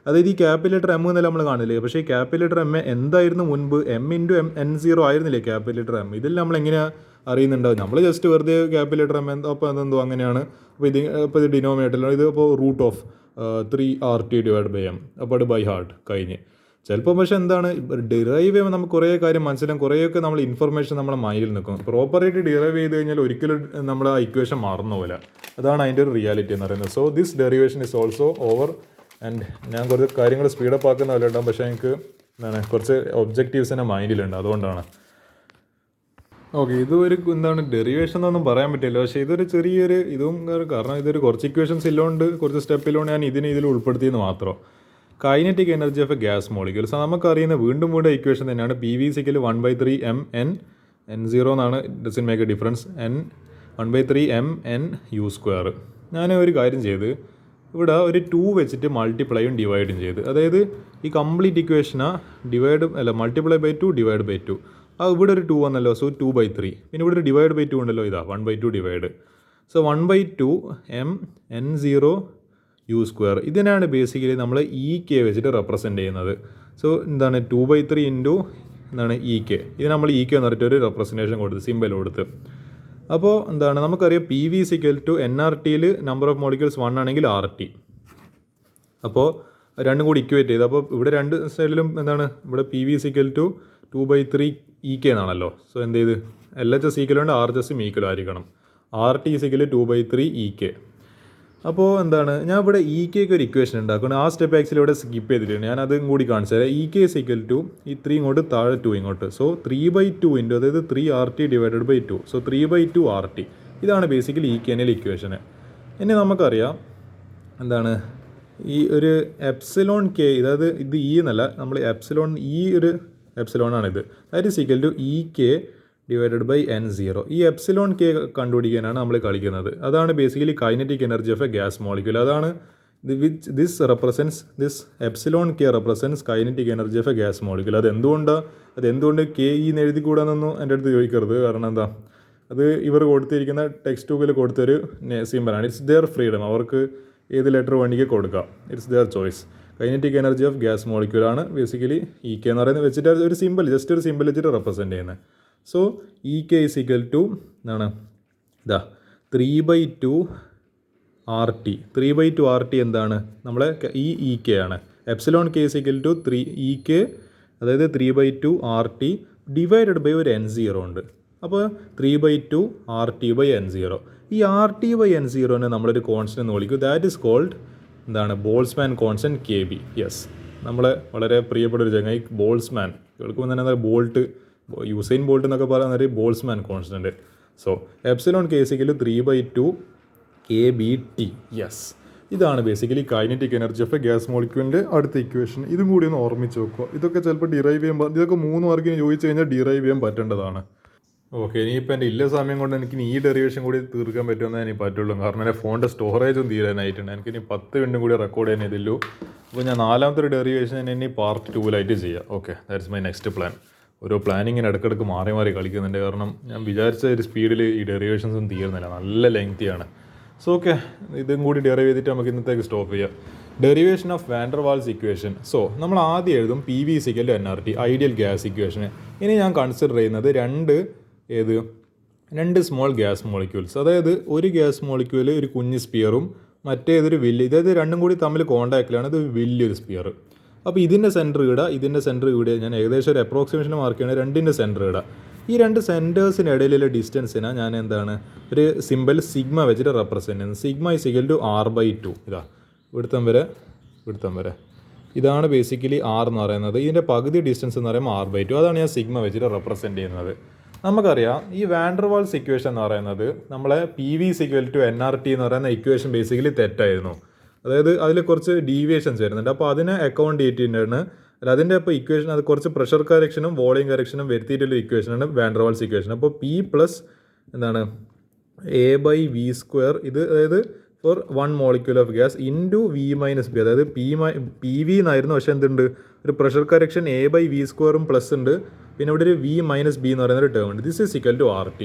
അതായത് ഈ ക്യാപിറ്റൽ ലെറ്റർ എം എന്നല്ല നമ്മൾ കാണില്ലേ. പക്ഷേ ഈ ക്യാപിറ്റൽ ലെറ്റർ എം എന്തായിരുന്നു മുൻപ്, m×n0 ആയിരുന്നില്ലേ ക്യാപിറ്റൽ ലെറ്റർ എം. ഇതിൽ നമ്മൾ എങ്ങനെയാണ് അറിയുന്നുണ്ടാവും? നമ്മൾ ജസ്റ്റ് വെറുതെ ക്യാപിറ്റൽ ലെറ്റർ എം അപ്പോൾ അതെന്തോ അങ്ങനെയാണ്. അപ്പോൾ ഇത് ഡിനോമിനേറ്ററിലാണ്. ഇത് അപ്പോൾ root of 3RT divide by m, അപ്പോൾ അത് ബൈ ഹാർട്ട് കഴിഞ്ഞ്. ചിലപ്പോൾ പക്ഷേ എന്താണ് ഡിറൈവ് ചെയ്യുമ്പോൾ നമുക്ക് കുറേ കാര്യം മനസ്സിലാകും, കുറേയൊക്കെ നമ്മൾ ഇൻഫർമേഷൻ നമ്മുടെ മൈൻഡിൽ നിൽക്കും. പ്രോപ്പറായിട്ട് ഡിറൈവ് ചെയ്ത് കഴിഞ്ഞാൽ ഒരിക്കലും നമ്മൾ ആ ഇക്വേഷൻ മറന്നു പോകില്ല. അതാണ് അതിൻ്റെ ഒരു റിയാലിറ്റി എന്ന് പറയുന്നത്. So this derivation is also over. And ഞാൻ കുറച്ച് കാര്യങ്ങൾ സ്പീഡപ്പ് ആക്കുന്ന പോലെ ഉണ്ടാകും, പക്ഷേ എനിക്ക് എന്താണ് കുറച്ച് ഒബ്ജക്റ്റീവ്സ് തന്നെ മൈൻഡിലുണ്ട്, അതുകൊണ്ടാണ്. ഓക്കെ, ഇതൊരു എന്താണ് ഡെറിവേഷൻ എന്നൊന്നും പറയാൻ പറ്റില്ല, പക്ഷേ ഇതൊരു ചെറിയൊരു ഇതും, കാരണം ഇതൊരു കുറച്ച് ഇക്വേഷൻസ് ഇല്ലോണ്ട്, കുറച്ച് സ്റ്റെപ്പില്ലോണ്ട് ഞാൻ ഇതിൽ ഉൾപ്പെടുത്തിയെന്ന് മാത്രം. Kinetic energy of a gas molecules നമുക്കറിയുന്ന വീണ്ടും ഇക്വേഷൻ തന്നെയാണ്. PV = 1/3 mn0 എന്നാണ്. Doesn't make a difference. 1/3 mn(u²). ഞാൻ ഒരു കാര്യം ചെയ്ത് ഇവിടെ ഒരു 2 വെച്ചിട്ട് മൾട്ടിപ്ലൈയും ഡിവൈഡും ചെയ്ത്, അതായത് ഈ കംപ്ലീറ്റ് ഇക്വേഷനാ മൾട്ടിപ്ലൈ ബൈ 2 ഡിവൈഡ് ബൈ 2. ഇവിടെ ഒരു 2 വന്നല്ലോ, സോ 2/3. പിന്നെ ഇവിടെ ഒരു ഡിവൈഡ് ബൈ 2 ഉണ്ടല്ലോ, ഇതാ 1/2 ഡിവൈഡ്. So 1/2 mn0u². ഇതിനാണ് ബേസിക്കലി നമ്മൾ EK വെച്ചിട്ട് റെപ്രസെൻറ്റ് ചെയ്യുന്നത്. സോ എന്താണ് 2/3 ഇൻറ്റു എന്താണ് EK. ഇത് നമ്മൾ EK എന്ന് പറഞ്ഞിട്ട് ഒരു റെപ്രസെൻറ്റേഷൻ കൊടുത്ത്, സിമ്പിൾ കൊടുത്ത്. അപ്പോൾ എന്താണ് നമുക്കറിയാം PV = nRTയിൽ നമ്പർ ഓഫ് മോളിക്യൂൾസ് 1 ആണെങ്കിൽ RT. അപ്പോൾ രണ്ടും കൂടി ഇക്വേറ്റ് ചെയ്ത്, അപ്പോൾ ഇവിടെ രണ്ട് സൈഡിലും എന്താണ് ഇവിടെ PV = 2/3 EK എന്നാണല്ലോ. സോ എന്ത് ചെയ്ത് LHS ഈക്വലുണ്ട്, RHS ഈക്വൽ ആയിരിക്കണം. RT = 2/3 EK. അപ്പോൾ എന്താണ് ഞാൻ ഇവിടെ EK ഒരു ഇക്വേഷൻ ഉണ്ടാക്കണം. ആ സ്റ്റെപ്പ് ആക്ച്വലി ഇവിടെ സ്കിപ്പ് ചെയ്തിട്ടുണ്ട്, ഞാൻ അതും കൂടി കാണിച്ചു തരാം. EK = ഈ 3 ഇങ്ങോട്ട്, താഴെ 2 ഇങ്ങോട്ട്. സോ 3/2 ഇൻറ്റു, അതായത് 3RT divided by 2. So 3/2 RT. ഇതാണ് ബേസിക്കലി EK-ൻ്റെ ഇക്വേഷന്. ഇനി നമുക്കറിയാം എന്താണ് ഈ ഒരു എപ്സിലോൺ K, അതായത് ഇത് E എന്നല്ല, നമ്മൾ എപ്സിലോൺ ഒരു എപ്സിലോണാണിത്. That is equal to EK divided by n0. ഈ എപ്സിലോൺ K കണ്ടുപിടിക്കാനാണ് നമ്മൾ കളിക്കുന്നത്. അതാണ് basically kinetic energy of a gas molecule. അതാണ് this epsilon K represents kinetic energy of a gas molecule. അതെന്തുകൊണ്ട് KE എന്ന് എഴുതി കൂടാന്നൊന്നും എൻ്റെ അടുത്ത് ചോദിക്കരുത്. കാരണം എന്താ, അത് ഇവർ കൊടുത്തിരിക്കുന്ന ടെക്സ്റ്റ് ബുക്കിൽ കൊടുത്തൊരു സിമ്പിളാണ്. It's their freedom. അവർക്ക് ഏത് ലെറ്റർ വേണമെങ്കിൽ കൊടുക്കാം. It's their choice. Kinetic energy of gas മോളിക്യൂളാണ് ബേസിക്കലി EK എന്ന് പറയുന്നത് വെച്ചിട്ട് ഒരു സിമ്പിൾ, ജസ്റ്റ് ഒരു സിമ്പിൾ വെച്ചിട്ട് റെപ്രസെൻറ്റ് ചെയ്യുന്നത്. സോ EK = എന്താണ് ഇതാ 3/2 RT. 3/2 RT എന്താണ് നമ്മളെ ഈ EK ആണ്. എപ്സിലോൺ K = 3 EK, അതായത് 3/2 RT ഡിവൈഡഡ് ബൈ ഒരു n0 ഉണ്ട്. അപ്പോൾ 3/2 RT/n0. ഈ RT/n0നെ നമ്മളൊരു കോൺസ്റ്റന്റ് എന്ന് വിളിക്കും. ദാറ്റ് ഈസ് കോൾഡ് എന്താണ് ബോൾസ്മാൻ കോൺസ്റ്റന്റ് KB. യെസ്, നമ്മളെ വളരെ പ്രിയപ്പെട്ട ഒരു ചങ്ങായി ബോൾസ്മാൻ, കേൾക്കുമ്പോൾ തന്നെ എന്താ ബോൾട്ട്, യുസൈൻ ബോൾട്ട് എന്നൊക്കെ പറയുന്നത് Boltzmann constant. So epsilon K = 3/2 KBT. Yes, ഇതാണ് basically kinetic energy of a gas മോളിക്യൂളിൻ്റെ അടുത്ത ഇക്വേഷൻ. ഇതും കൂടി ഒന്ന് ഓർമ്മിച്ച് വെക്കുക. ഇതൊക്കെ ചിലപ്പോൾ ഡിറൈവ് ചെയ്യുമ്പോൾ, ഇതൊക്കെ 3 മാർക്കിന് ചോദിച്ചു കഴിഞ്ഞാൽ ഡിറൈവ് ചെയ്യാൻ പറ്റേണ്ടതാണ്. ഓക്കെ, ഇനിയിപ്പോൾ എൻ്റെ ഇല്ല സമയം കൊണ്ട് എനിക്ക് ഈ ഡെറിവേഷൻ കൂടി തീർക്കാൻ പറ്റുമെന്നേ എനിക്ക് പറ്റുള്ളൂ. കാരണം എൻ്റെ ഫോണിൻ്റെ സ്റ്റോറേജും തീരാനായിട്ടുണ്ട്. എനിക്കിനി 10 മിനിറ്റും കൂടി റെക്കോർഡ് ചെയ്യാൻ ഇതില്ലൂ. അപ്പോൾ ഞാൻ 4ാമത്തെ ഒരു ഡെറിവേഷൻ ഇനി പാർട്ട് 2-ലായിട്ട് ചെയ്യാം. Okay, that's my next plan. ഓരോ പ്ലാനിങ്ങിന് ഇടയ്ക്കിടയ്ക്ക് മാറി മാറി കളിക്കുന്നുണ്ട്. കാരണം ഞാൻ വിചാരിച്ച ഒരു സ്പീഡിൽ ഈ ഡെറിവേഷൻസും തീരുന്നില്ല, നല്ല ലെങ്തിയാണ്. സോ ഓക്കെ, ഇതും കൂടി ഡെറൈവ് ചെയ്തിട്ട് നമുക്ക് ഇന്നത്തേക്ക് സ്റ്റോപ്പ് ചെയ്യാം. Derivation of van der Waals equation. So നമ്മൾ ആദ്യം എഴുതും PV = nRT, ideal gas equation. ഇനി ഞാൻ കൺസിഡർ ചെയ്യുന്നത് രണ്ട് സ്മോൾ ഗ്യാസ് മോളിക്യൂൾസ്, അതായത് ഒരു ഗ്യാസ് മോളിക്യൂൾ ഒരു കുഞ്ഞ് സ്പിയറും മറ്റേതൊരു വലിയ, അതായത് രണ്ടും കൂടി തമ്മിൽ കോൺടാക്റ്റിലാണ്. ഇത് വലിയൊരു സ്പിയർ. അപ്പോൾ ഇതിൻ്റെ സെൻറ്റർ ഇടുക, ഞാൻ ഏകദേശം ഒരു അപ്രോക്സിമേഷൻ മാർക്ക് ചെയ്യണം. രണ്ടിൻ്റെ സെൻറ്റർ ഇടുക. ഈ രണ്ട് സെൻറ്റേഴ്സിന് ഇടയിലുള്ള ഡിസ്റ്റൻസിനാണ് ഞാൻ എന്താണ് ഒരു സിമ്പിൾ സിഗ്മ വെച്ചിട്ട് റെപ്രസെൻറ്റ് ചെയ്യുന്നത്. Sigma = R/2. ഇതാ ഇവിടുത്തം വരെ ഇതാണ് ബേസിക്കലി R എന്ന് പറയുന്നത്. ഇതിൻ്റെ പകുതി ഡിസ്റ്റൻസ് എന്ന് പറയുമ്പോൾ R/2. അതാണ് ഞാൻ സിഗ്മ വെച്ചിട്ട് റെപ്രസെൻറ്റ് ചെയ്യുന്നത്. നമുക്കറിയാം ഈ വാൻഡർ വാൾസ് ഇക്വേഷൻ എന്ന് പറയുന്നത് നമ്മളെ PV = nRT എന്ന് പറയുന്ന ഇക്വേഷൻ ബേസിക്കലി തെറ്റായിരുന്നു. അതായത് അതിൽ കുറച്ച് ഡീവിയേഷൻസ് വരുന്നുണ്ട്. അപ്പോൾ അതിനെ അക്കൗണ്ട് ചെയ്തിട്ടാണ് അല്ല അതിൻ്റെ ഇപ്പോൾ ഇക്വേഷൻ അത് കുറച്ച് പ്രഷർ കറക്ഷനും വോളിയം കറക്ഷനും വരുത്തിയിട്ടുള്ള ഇക്വേഷനാണ് വാൻ ഡെർ വാൾസ് ഇക്വേഷൻ. അപ്പോൾ പി പ്ലസ് എന്താണ് a/v², ഇത് അതായത് for 1 molecule of gas into v minus b, അതായത് പി വി എന്നായിരുന്നു, പക്ഷേ എന്തുണ്ട് ഒരു പ്രഷർ കറക്ഷൻ a/v² പ്ലസ് ഉണ്ട്, പിന്നെ ഇവിടെ ഒരു v മൈനസ് ബി എന്ന് പറയുന്ന ഒരു ടേം ഉണ്ട്. This is equal to RT.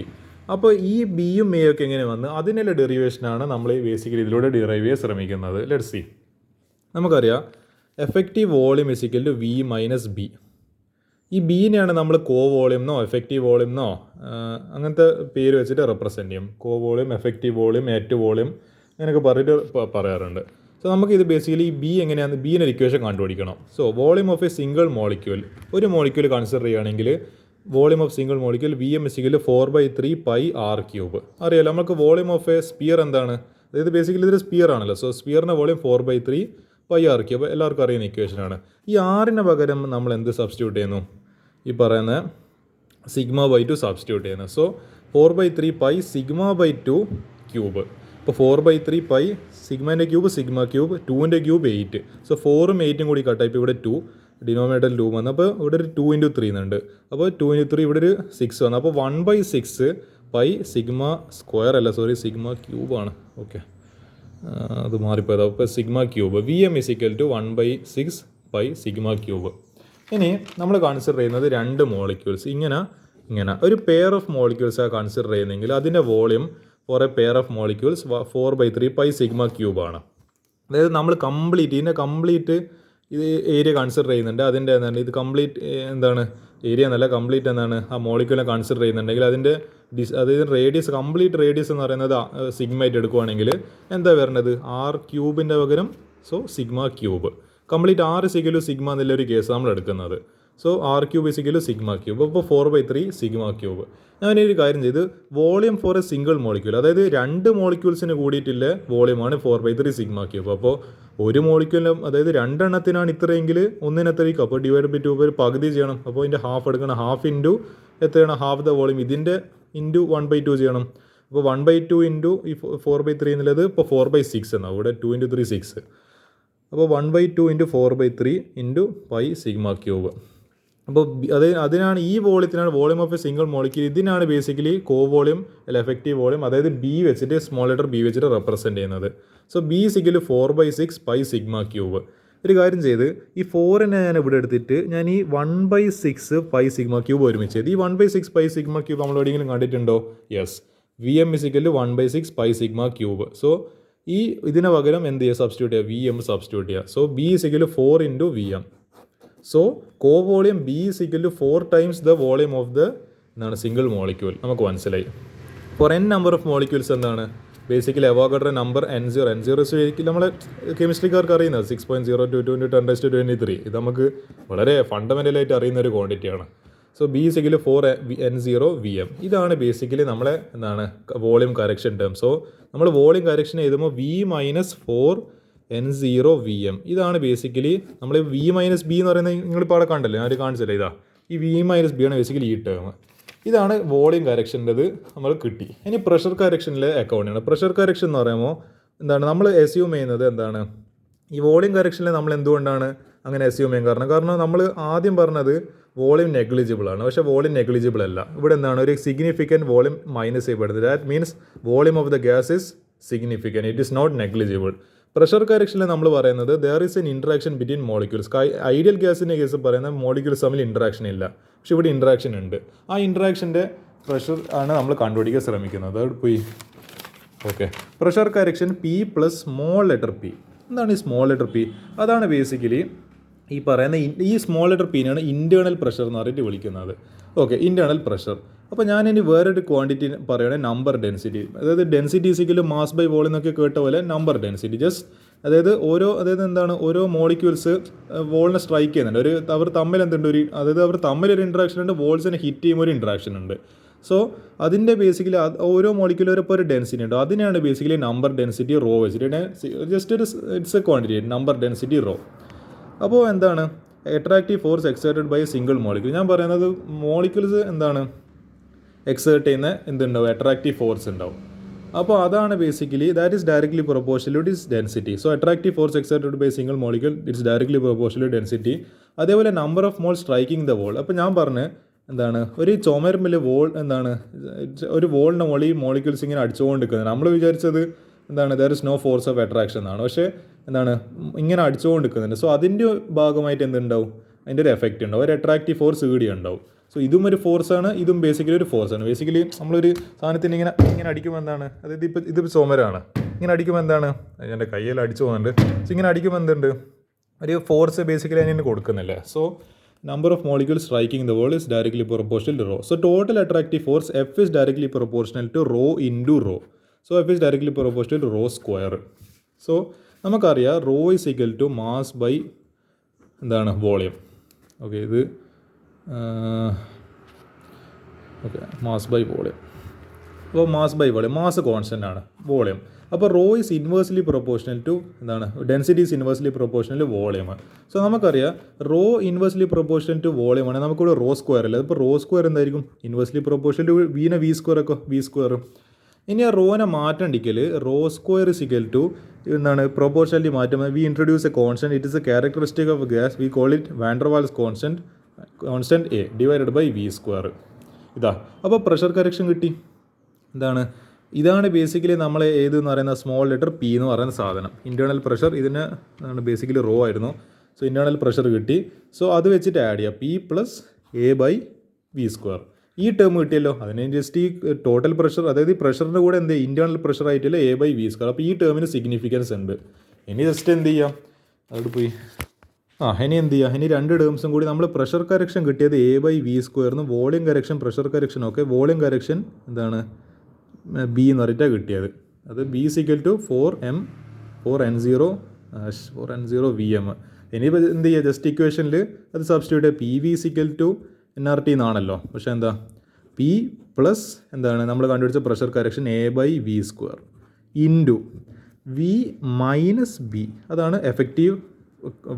അപ്പോൾ ഈ ബിയും എയും ഒക്കെ എങ്ങനെ വന്ന് അതിനുള്ള ഡെറിവേഷനാണ് നമ്മൾ ബേസിക്കലി ഇതിലൂടെ ഡിറൈവ് ചെയ്യാൻ ശ്രമിക്കുന്നത്. Let's see. നമുക്കറിയാം effective volume is equal to v minus B. ഈ ബീനെയാണ് നമ്മൾ കോ വോളിയം എന്നോ എഫക്റ്റീവ് വോളിയം എന്നോ അങ്ങനത്തെ പേര് വെച്ചിട്ട് റെപ്രസെൻറ്റ് ചെയ്യും. Co volume, effective volume, net volume അങ്ങനെയൊക്കെ പറഞ്ഞിട്ട് പറയാറുണ്ട്. സോ നമുക്കിത് ബേസിക്കലി ഈ ബി എങ്ങനെയാണ് ബീൻ്റെ ഇക്വേഷൻ കണ്ടുപിടിക്കണം. So volume of a single molecule, ഒരു മോളിക്യൂൾ കൺസിഡർ ചെയ്യുകയാണെങ്കിൽ volume of single molecule V M is equal 4/3 πr³. അറിയാലോ നമുക്ക് വോളിയം ഓഫ് എ സ്പിയർ എന്താണ്, അതായത് ബേസിക്കലി ഇതൊരു സ്പിയർ ആണല്ലോ. സോ സ്പിയറിൻ്റെ വോളിയം 4/3 πr³. എല്ലാവർക്കും അറിയുന്ന ഇക്വേഷനാണ്. ഈ ആറിന് പകരം നമ്മൾ എന്ത് സബ്സ്റ്റിറ്റ്യൂട്ട് ചെയ്യുന്നു, ഈ പറയുന്ന σ/2 സബ്സ്റ്റിറ്റ്യൂട്ട് ചെയ്യുന്നത്. So 4/3 π σ/2 cube. ഇപ്പോൾ 4/3 π സിഗ്മേൻ്റെ ക്യൂബ് σ³, 2ൻ്റെ ക്യൂബ് 8. സോ 4ഉം 8ഉം കൂടി കട്ടായി. ഇപ്പോൾ ഇവിടെ 2 ഡിനോമിനേറ്ററിൽ 2 വന്നു. അപ്പോൾ ഇവിടെ ഒരു 2 × 3 എന്നുണ്ട്. അപ്പോൾ 2 × 3 ഇവിടെ ഒരു 6 വന്നു. അപ്പോൾ 1/6 π σ² അല്ല സോറി σ³ ആണ്. ഓക്കെ, അത് മാറിപ്പോയത്. അപ്പോൾ σ³ വി എം ഇസിക്കൽ ടു 1/6 π σ³. ഇനി നമ്മൾ കൺസിഡർ ചെയ്യുന്നത് 2 മോളിക്യൂൾസ് ഇങ്ങനെ ഒരു പെയർ ഓഫ് മോളിക്യൂൾസാണ് കൺസിഡർ ചെയ്യുന്നതെങ്കിൽ അതിൻ്റെ volume for a pair of molecules 4/3 π σ³ ആണ്. അതായത് നമ്മൾ കംപ്ലീറ്റ് ഇത് ഏരിയ കൺസിഡർ ചെയ്യുന്നുണ്ട്. അതിൻ്റെ എന്താണ് ഇത് കംപ്ലീറ്റ് എന്താണ് ഏരിയ എന്നല്ല, കംപ്ലീറ്റ് എന്താണ് ആ മോളിക്യൂളിനെ കൺസിഡർ ചെയ്യുന്നുണ്ടെങ്കിൽ അതിൻ്റെ അതായത് റേഡിയസ്, കംപ്ലീറ്റ് റേഡിയസ് എന്ന് പറയുന്നത് സിഗ്മയായിട്ട് എടുക്കുവാണെങ്കിൽ എന്താ വരുന്നത് r³ പകരം സോ σ³. കംപ്ലീറ്റ് r = സിഗ്മ എന്നുള്ളൊരു കേസ് നമ്മൾ എടുക്കുന്നത്. So r³ = σ³. അപ്പോൾ 4/3 σ³. ഞാനൊരു കാര്യം ചെയ്ത് volume for a single molecule, അതായത് 2 മോളിക്യൂൾസിന് കൂടിയിട്ടുള്ള വോളിയമാണ് 4/3 σ³. അപ്പോൾ ഒരു മോളിക്യൂലിനും അതായത് 2 എണ്ണത്തിനാണ് ഇത്രയെങ്കിൽ ഒന്നിനെത്രയ്ക്കും. അപ്പോൾ ഡിവൈഡ് ബൈ 2 പകുതി ചെയ്യണം. അപ്പോൾ ഇതിൻ്റെ ഹാഫ് എടുക്കണം. ഹാഫ് ഇൻറ്റു എത്രയാണ് ഹാഫ് ദ വോളിയം, ഇതിൻ്റെ ഇൻറ്റു 1/2 ചെയ്യണം. അപ്പോൾ 1/2 ഇൻറ്റു ഈ 4/3 എന്നുള്ളത് ഇപ്പോൾ 4/6 എന്നാണ്. ഇവിടെ 2 × 3 6. അപ്പോൾ 1/2 ഇൻറ്റു 4/3 ഇൻറ്റു π σ³. അപ്പോൾ അതിനാണ് ഈ വോളിയത്തിനാണ് volume of a single molecule. ഇതിനാണ് ബേസിക്കലി കോ വോളിയം അല്ല എഫക്റ്റീവ് വോളിയം, അതായത് ബി വെച്ചിട്ട് സ്മോൾ ലെറ്റർ ബി വെച്ചിട്ട് റെപ്രസെൻറ്റ് ചെയ്യുന്നത്. So B = 4/6 π σ³. ഒരു കാര്യം ചെയ്ത് ഈ 4നെ ഞാൻ ഇവിടെ എടുത്തിട്ട് ഞാൻ ഈ 1/6 π σ³ ഒരുമിച്ച് ചെയ്ത് ഈ 1/6 π σ³ നമ്മൾ എവിടെയെങ്കിലും കണ്ടിട്ടുണ്ടോ? Yes, V M = 1/6 π σ³. സോ ഈ ഇതിന് പകരം എന്ത് ചെയ്യുക, സബ്സ്റ്റിറ്റ്യൂട്ട് ചെയ്യുക, വി എം സബ്സ്റ്റിറ്റ്യൂട്ട് ചെയ്യുക. So B = 4 × VM. So co volume B = 4 times the volume of the എന്താണ് സിംഗിൾ മോളിക്യൂൾ. നമുക്ക് മനസ്സിലായി. For n number of molecules എന്താണ് ബേസിക്കലി അവോഗാഡ്രോ നമ്പർ n0 ശരിക്കും നമ്മളെ കെമിസ്ട്രിക്കാർക്ക് അറിയുന്നത് 6.022 × 10⁻23. ഇത് നമുക്ക് വളരെ ഫണ്ടമെൻ്റലായിട്ട് അറിയുന്ന ഒരു ക്വാണ്ടിറ്റിയാണ്. So B = 4 n0 VM. ഇതാണ് ബേസിക്കലി നമ്മളെ എന്താണ് വോളിയം കറക്ഷൻ ടേം. സോ നമ്മൾ വോളിയം കറക്ഷൻ എഴുതുമ്പോൾ v - 4 n0 VM. ഇതാണ് ബേസിക്കലി നമ്മൾ v - b എന്ന് പറയുന്നത് നിങ്ങളിപ്പോൾ അവിടെ കണ്ടല്ലേ, ഞാൻ കാണിച്ചില്ല. ഇതാ ഈ v - b ആണ് ബേസിക്കലി ഈ ടേം. ഇതാണ് വോളിയം കറക്ഷൻ്റെത് നമ്മൾ കിട്ടി. ഇനി പ്രഷർ കറക്ഷനിലെ അക്കൗണ്ടാണ്. പ്രഷർ കറക്ഷൻ എന്ന് പറയുമ്പോൾ എന്താണ് നമ്മൾ അസ്യൂം ചെയ്യുന്നത് എന്താണ് ഈ വോളിയം കറക്ഷനിൽ നമ്മൾ എന്തുകൊണ്ടാണ് അങ്ങനെ അസ്യൂം ചെയ്യാൻ കാരണം നമ്മൾ ആദ്യം പറഞ്ഞത് വോളിയം നെഗ്ലിജിബിൾ ആണ്. പക്ഷേ വോളിയം നെഗ്ലിജിബിൾ അല്ല. ഇവിടെ എന്താണ് ഒരു സിഗ്നിഫിക്കൻറ്റ് വോളിയം മൈനസ് ചെയ്യപ്പെടുന്നത്. That means volume of the gas is significant, it is not negligible. Pressure കറക്ഷനിൽ നമ്മൾ പറയുന്നത് there is an interaction between molecules. Ideal ഗ്യാസിൻ്റെ കേസ് പറയുന്നത് മോളിക്യൂൾസ് തമ്മിൽ ഇൻട്രാക്ഷൻ ഇല്ല, പക്ഷെ ഇവിടെ ഇൻട്രാക്ഷൻ ഉണ്ട്. ആ ഇൻട്രാക്ഷൻ്റെ പ്രഷർ ആണ് നമ്മൾ കണ്ടുപിടിക്കാൻ ശ്രമിക്കുന്നത്. അത് പോയി okay. Pressure correction P + small letter p. എന്താണ് ഈ സ്മോൾ ലെറ്റർ p? അതാണ് ബേസിക്കലി ഈ പറയുന്ന ഈ സ്മോൾ ലെറ്റർ പിന്നാണ് ഇൻറ്റേർണൽ പ്രഷർ എന്ന് പറഞ്ഞിട്ട് വിളിക്കുന്നത്. Okay, internal pressure. അപ്പോൾ ഞാനിനി വേറൊരു ക്വാണ്ടിറ്റി പറയുകയാണെങ്കിൽ നമ്പർ ഡെൻസിറ്റി. അതായത് ഡെൻസിറ്റി = മാസ് ബൈ വോളിയം എന്നൊക്കെ കേട്ട പോലെ നമ്പർ ഡെൻസിറ്റി ജസ്റ്റ് അതായത് എന്താണ് ഓരോ മോളിക്യൂൾസ് വോളിനെ സ്ട്രൈക്ക് ചെയ്യുന്നുണ്ട്. അവർ തമ്മിൽ എന്തുണ്ട് അവർ തമ്മിലൊരു ഇൻട്രാക്ഷൻ ഉണ്ട്, വോൾസിനെ ഹിറ്റ് ചെയ്യുമ്പോൾ ഒരു ഇൻട്രാക്ഷൻ ഉണ്ട്. സോ അതിൻ്റെ ബേസിക്കലി ഓരോ മോളിക്യൂൾ ഇപ്പോൾ ഒരു ഡെൻസിറ്റി ഉണ്ട്. അതിനാണ് ബേസിക്കലി നമ്പർ ഡെൻസിറ്റി റോ വെച്ചിട്ട് just it's a quantity number density rho. അപ്പോൾ എന്താണ് attractive force exerted by single molecule. ഞാൻ പറയുന്നത് മോളിക്യൂൾസ് എന്താണ് എക്സേർട്ട് ചെയ്യുന്ന എന്തുണ്ടാവും, അട്രാക്റ്റീവ് ഫോഴ്സ് ഉണ്ടാവും. അപ്പോൾ അതാണ് basically that is directly proportional to its density. So attractive force exerted by single molecule it's directly proportional to density. അതേപോലെ number of mole striking the wall. അപ്പോൾ ഞാൻ പറഞ്ഞ് എന്താണ് ഒരു ചുമരുമ്പിൽ വോൾ എന്താണ് ഒരു വോളിൻ്റെ മുകളിൽ ഈ മോളിക്യൂൾസ് ഇങ്ങനെ അടിച്ചുകൊണ്ട് നിൽക്കുന്നത്. നമ്മൾ വിചാരിച്ചത് എന്താണ് there is no force of attraction എന്നാണ്. പക്ഷേ എന്താണ് ഇങ്ങനെ അടിച്ചുകൊണ്ട് നിൽക്കുന്നുണ്ട്. സോ അതിൻ്റെ ഭാഗമായിട്ട് എന്തുണ്ടാവും, അതിൻ്റെ ഒരു എഫക്റ്റ് ഉണ്ടാവും, ഒരു അട്രാക്റ്റീവ് ഫോഴ്സ് ഈടി ഉണ്ടാവും. സോ ഇതും ഒരു ഫോഴ്സാണ്, ഇതും ബേസിക്കലി ഒരു ഫോഴ്സാണ്. ബേസിക്കലി നമ്മളൊരു സാധനത്തിന് ഇങ്ങനെ അടിക്കുമ്പോൾ എന്താണ്, അതായത് ഇതിപ്പോൾ ചുമരാണ്, ഇങ്ങനെ അടിക്കുമ്പോൾ എന്താണ്, എൻ്റെ കയ്യിൽ അടിച്ചു പോകുന്നുണ്ട്. സോ ഇങ്ങനെ അടിക്കുമ്പോൾ എന്തുണ്ട്, ഒരു ഫോഴ്സ് ബേസിക്കലി അതിന് കൊടുക്കുന്നില്ല. So number of molecules striking the wall is directly proportional to rho. So total attractive force F is directly proportional to rho into rho. So F is directly proportional to rho square. So നമുക്കറിയാം rho is equal to mass by എന്താണ് വോളിയം. ഓക്കെ, ഇത് ഓക്കെ മാസ് ബൈ വോളിയം. അപ്പോൾ mass by volume, mass constant ആണ്, വോളിയം. അപ്പോൾ rho is inversely proportional to എന്താണ്, density is inversely proportional to volume. So നമുക്കറിയാം rho inversely proportional to volume ആണ്. നമുക്കിവിടെ റോ സ്ക്വയർ അല്ലേ, അപ്പോൾ റോ സ്ക്വയർ എന്തായിരിക്കും, ഇൻവേഴ്സ്ലി പ്രൊപ്പോർഷണൽ ടു വീനെ വി സ്ക്വയർ ഒക്കെ, വി സ്ക്വയർ. ഇനി ആ റോനെ മാറ്റണ്ടെങ്കിൽ rho square is equal to എന്താണ് പ്രൊപ്പോർഷണലി മാറ്റുമ്പോൾ V introduce a constant, it is a characteristic of gas, we call it van der Waals constant A divided by V square. ഇതാ അപ്പോൾ പ്രഷർ കറക്ഷൻ കിട്ടി. ഇതാണ് ബേസിക്കലി നമ്മൾ ഏതെന്ന് പറയുന്ന സ്മോൾ ലെറ്റർ പി എന്ന് പറയുന്ന സാധനം, ഇൻറ്റേർണൽ പ്രഷർ. ഇതിന് ബേസിക്കലി റോ ആയിരുന്നു. സോ ഇൻറ്റേർണൽ പ്രഷർ കിട്ടി. സോ അത് വെച്ചിട്ട് ആഡ് ചെയ്യുക, P plus A by V square. ഈ ടേം കിട്ടിയല്ലോ, അതിന് ജസ്റ്റ് ഈ ടോട്ടൽ പ്രഷർ, അതായത് ഈ പ്രഷറിൻ്റെ കൂടെ എന്ത് ഇൻറ്റേർണൽ പ്രഷർ ആയിട്ടില്ല എ ബൈ വി സ്ക്വയർ. അപ്പോൾ ഈ ടേമിന് സിഗ്നിഫിക്കൻസ് ഉണ്ട്. ഇനി ജസ്റ്റ് എന്ത് ചെയ്യാം, അവിടെ പോയി ഇനി എന്ത് ചെയ്യുക, ഇനി രണ്ട് ടേംസും കൂടി നമ്മൾ പ്രഷർ കറക്ഷൻ കിട്ടിയത് എ ബൈ വി സ്ക്വയർന്ന്, വോളിയം കറക്ഷൻ പ്രഷർ കറക്ഷൻ ഒക്കെ, വോളിയം കറക്ഷൻ എന്താണ് ബി എന്ന് പറഞ്ഞിട്ടാണ് കിട്ടിയത്. അത് B equal to 4n0 vm. ഇനിയിപ്പോൾ എന്ത് ചെയ്യുക, ജസ്റ്റ് ഇക്വേഷനിൽ അത് സബ്സ്റ്റിറ്റ്യൂട്ട് ചെയ്യുക, P V equal to N R T എന്നാണല്ലോ. പക്ഷേ എന്താ പി പ്ലസ് എന്താണ് നമ്മൾ കണ്ടുപിടിച്ച pressure correction A by V square into V minus B, അതാണ് effective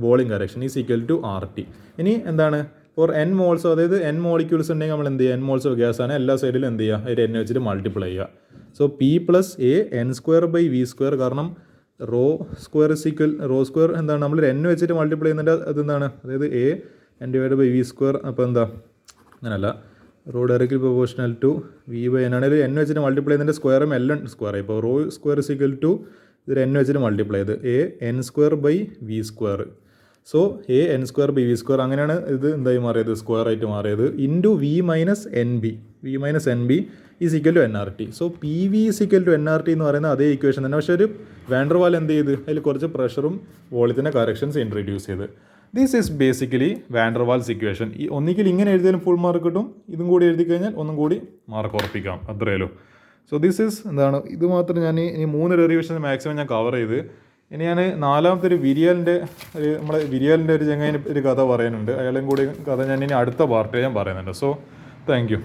volume correction is equal to R T. ഇനി എന്താണ് ഫോർ എൻ മോൾസോ, അതായത് എൻ മോളിക്യൂൾസ് ഉണ്ടെങ്കിൽ നമ്മൾ എന്ത് ചെയ്യുക, എൻ മോൾസ് ഓഫ് ഗ്യാസ് ആണ്, എല്ലാ സൈഡിലും എന്ത് ചെയ്യുക, അതിൽ എൻ വെച്ചിട്ട് മൾട്ടിപ്ലൈ ചെയ്യുക. So P plus A N square by V square, കാരണം റോ സ്ക്വയർ എന്താണ് നമ്മൾ എൻ വെച്ചിട്ട് മൾട്ടിപ്ലൈ ചെയ്യുന്നുണ്ട്, അതെന്താണ്, അതായത് A N divide by V square. അപ്പോൾ എന്താ അങ്ങനല്ല, rho directly proportional to V by N ആണെങ്കിൽ എൻ വെച്ചിട്ട് മൾട്ടിപ്ലൈ ചെയ്യുന്നതിൻ്റെ സ്ക്വയറും എൽ സ്ക്വയർ ആയി. ഇപ്പോൾ റോ സ്ക്വയർ സിക്കൽ ടു ഇത് എൻ വെച്ചിട്ട് മൾട്ടിപ്ലൈ ചെയ്ത് A N square by V square. So A N square by V square, അങ്ങനെയാണ് ഇത് എന്തായി മാറിയത്, സ്ക്വയർ ആയിട്ട് മാറിയത്, into V minus N B is equal to N R T. So P V is equal to N R T എന്ന് പറയുന്ന അതേ ഇക്വേഷൻ തന്നെ, പക്ഷേ ഒരു വാൻഡർവാൽ എന്ത് ചെയ്ത് അതിൽ കുറച്ച് പ്രഷറും വോളിയത്തിൻ്റെ കറക്ഷൻസ് ഇൻട്രൊഡ്യൂസ് ചെയ്ത്. This is basically van der Waals equation. ഈ ഒന്നിക്കൽ ഇങ്ങനെ എഴുതിയാലും ഫുൾ മാർക്ക് കിട്ടും, ഇതും കൂടി എഴുതി കഴിഞ്ഞാൽ ഒന്നും കൂടി മാർക്ക് ഉറപ്പിക്കാം, അത്രയല്ലോ. സോ ദിസ് ഈസ് എന്താണ്, ഇത് മാത്രം ഞാൻ ഇനി 3 ഡെറിവേഷൻ മാക്സിമം ഞാൻ കവർ ചെയ്ത്. ഇനി ഞാൻ നാലാമത്തെ ഒരു നമ്മുടെ വിരിയാലിൻ്റെ ഒരു ചങ്ങായിന് ഒരു കഥ പറയാനുണ്ട്, അയാളെയും കൂടി കഥ ഞാൻ ഇനി അടുത്ത പാർട്ടിൽ ഞാൻ പറയുന്നുണ്ട്. So thank you.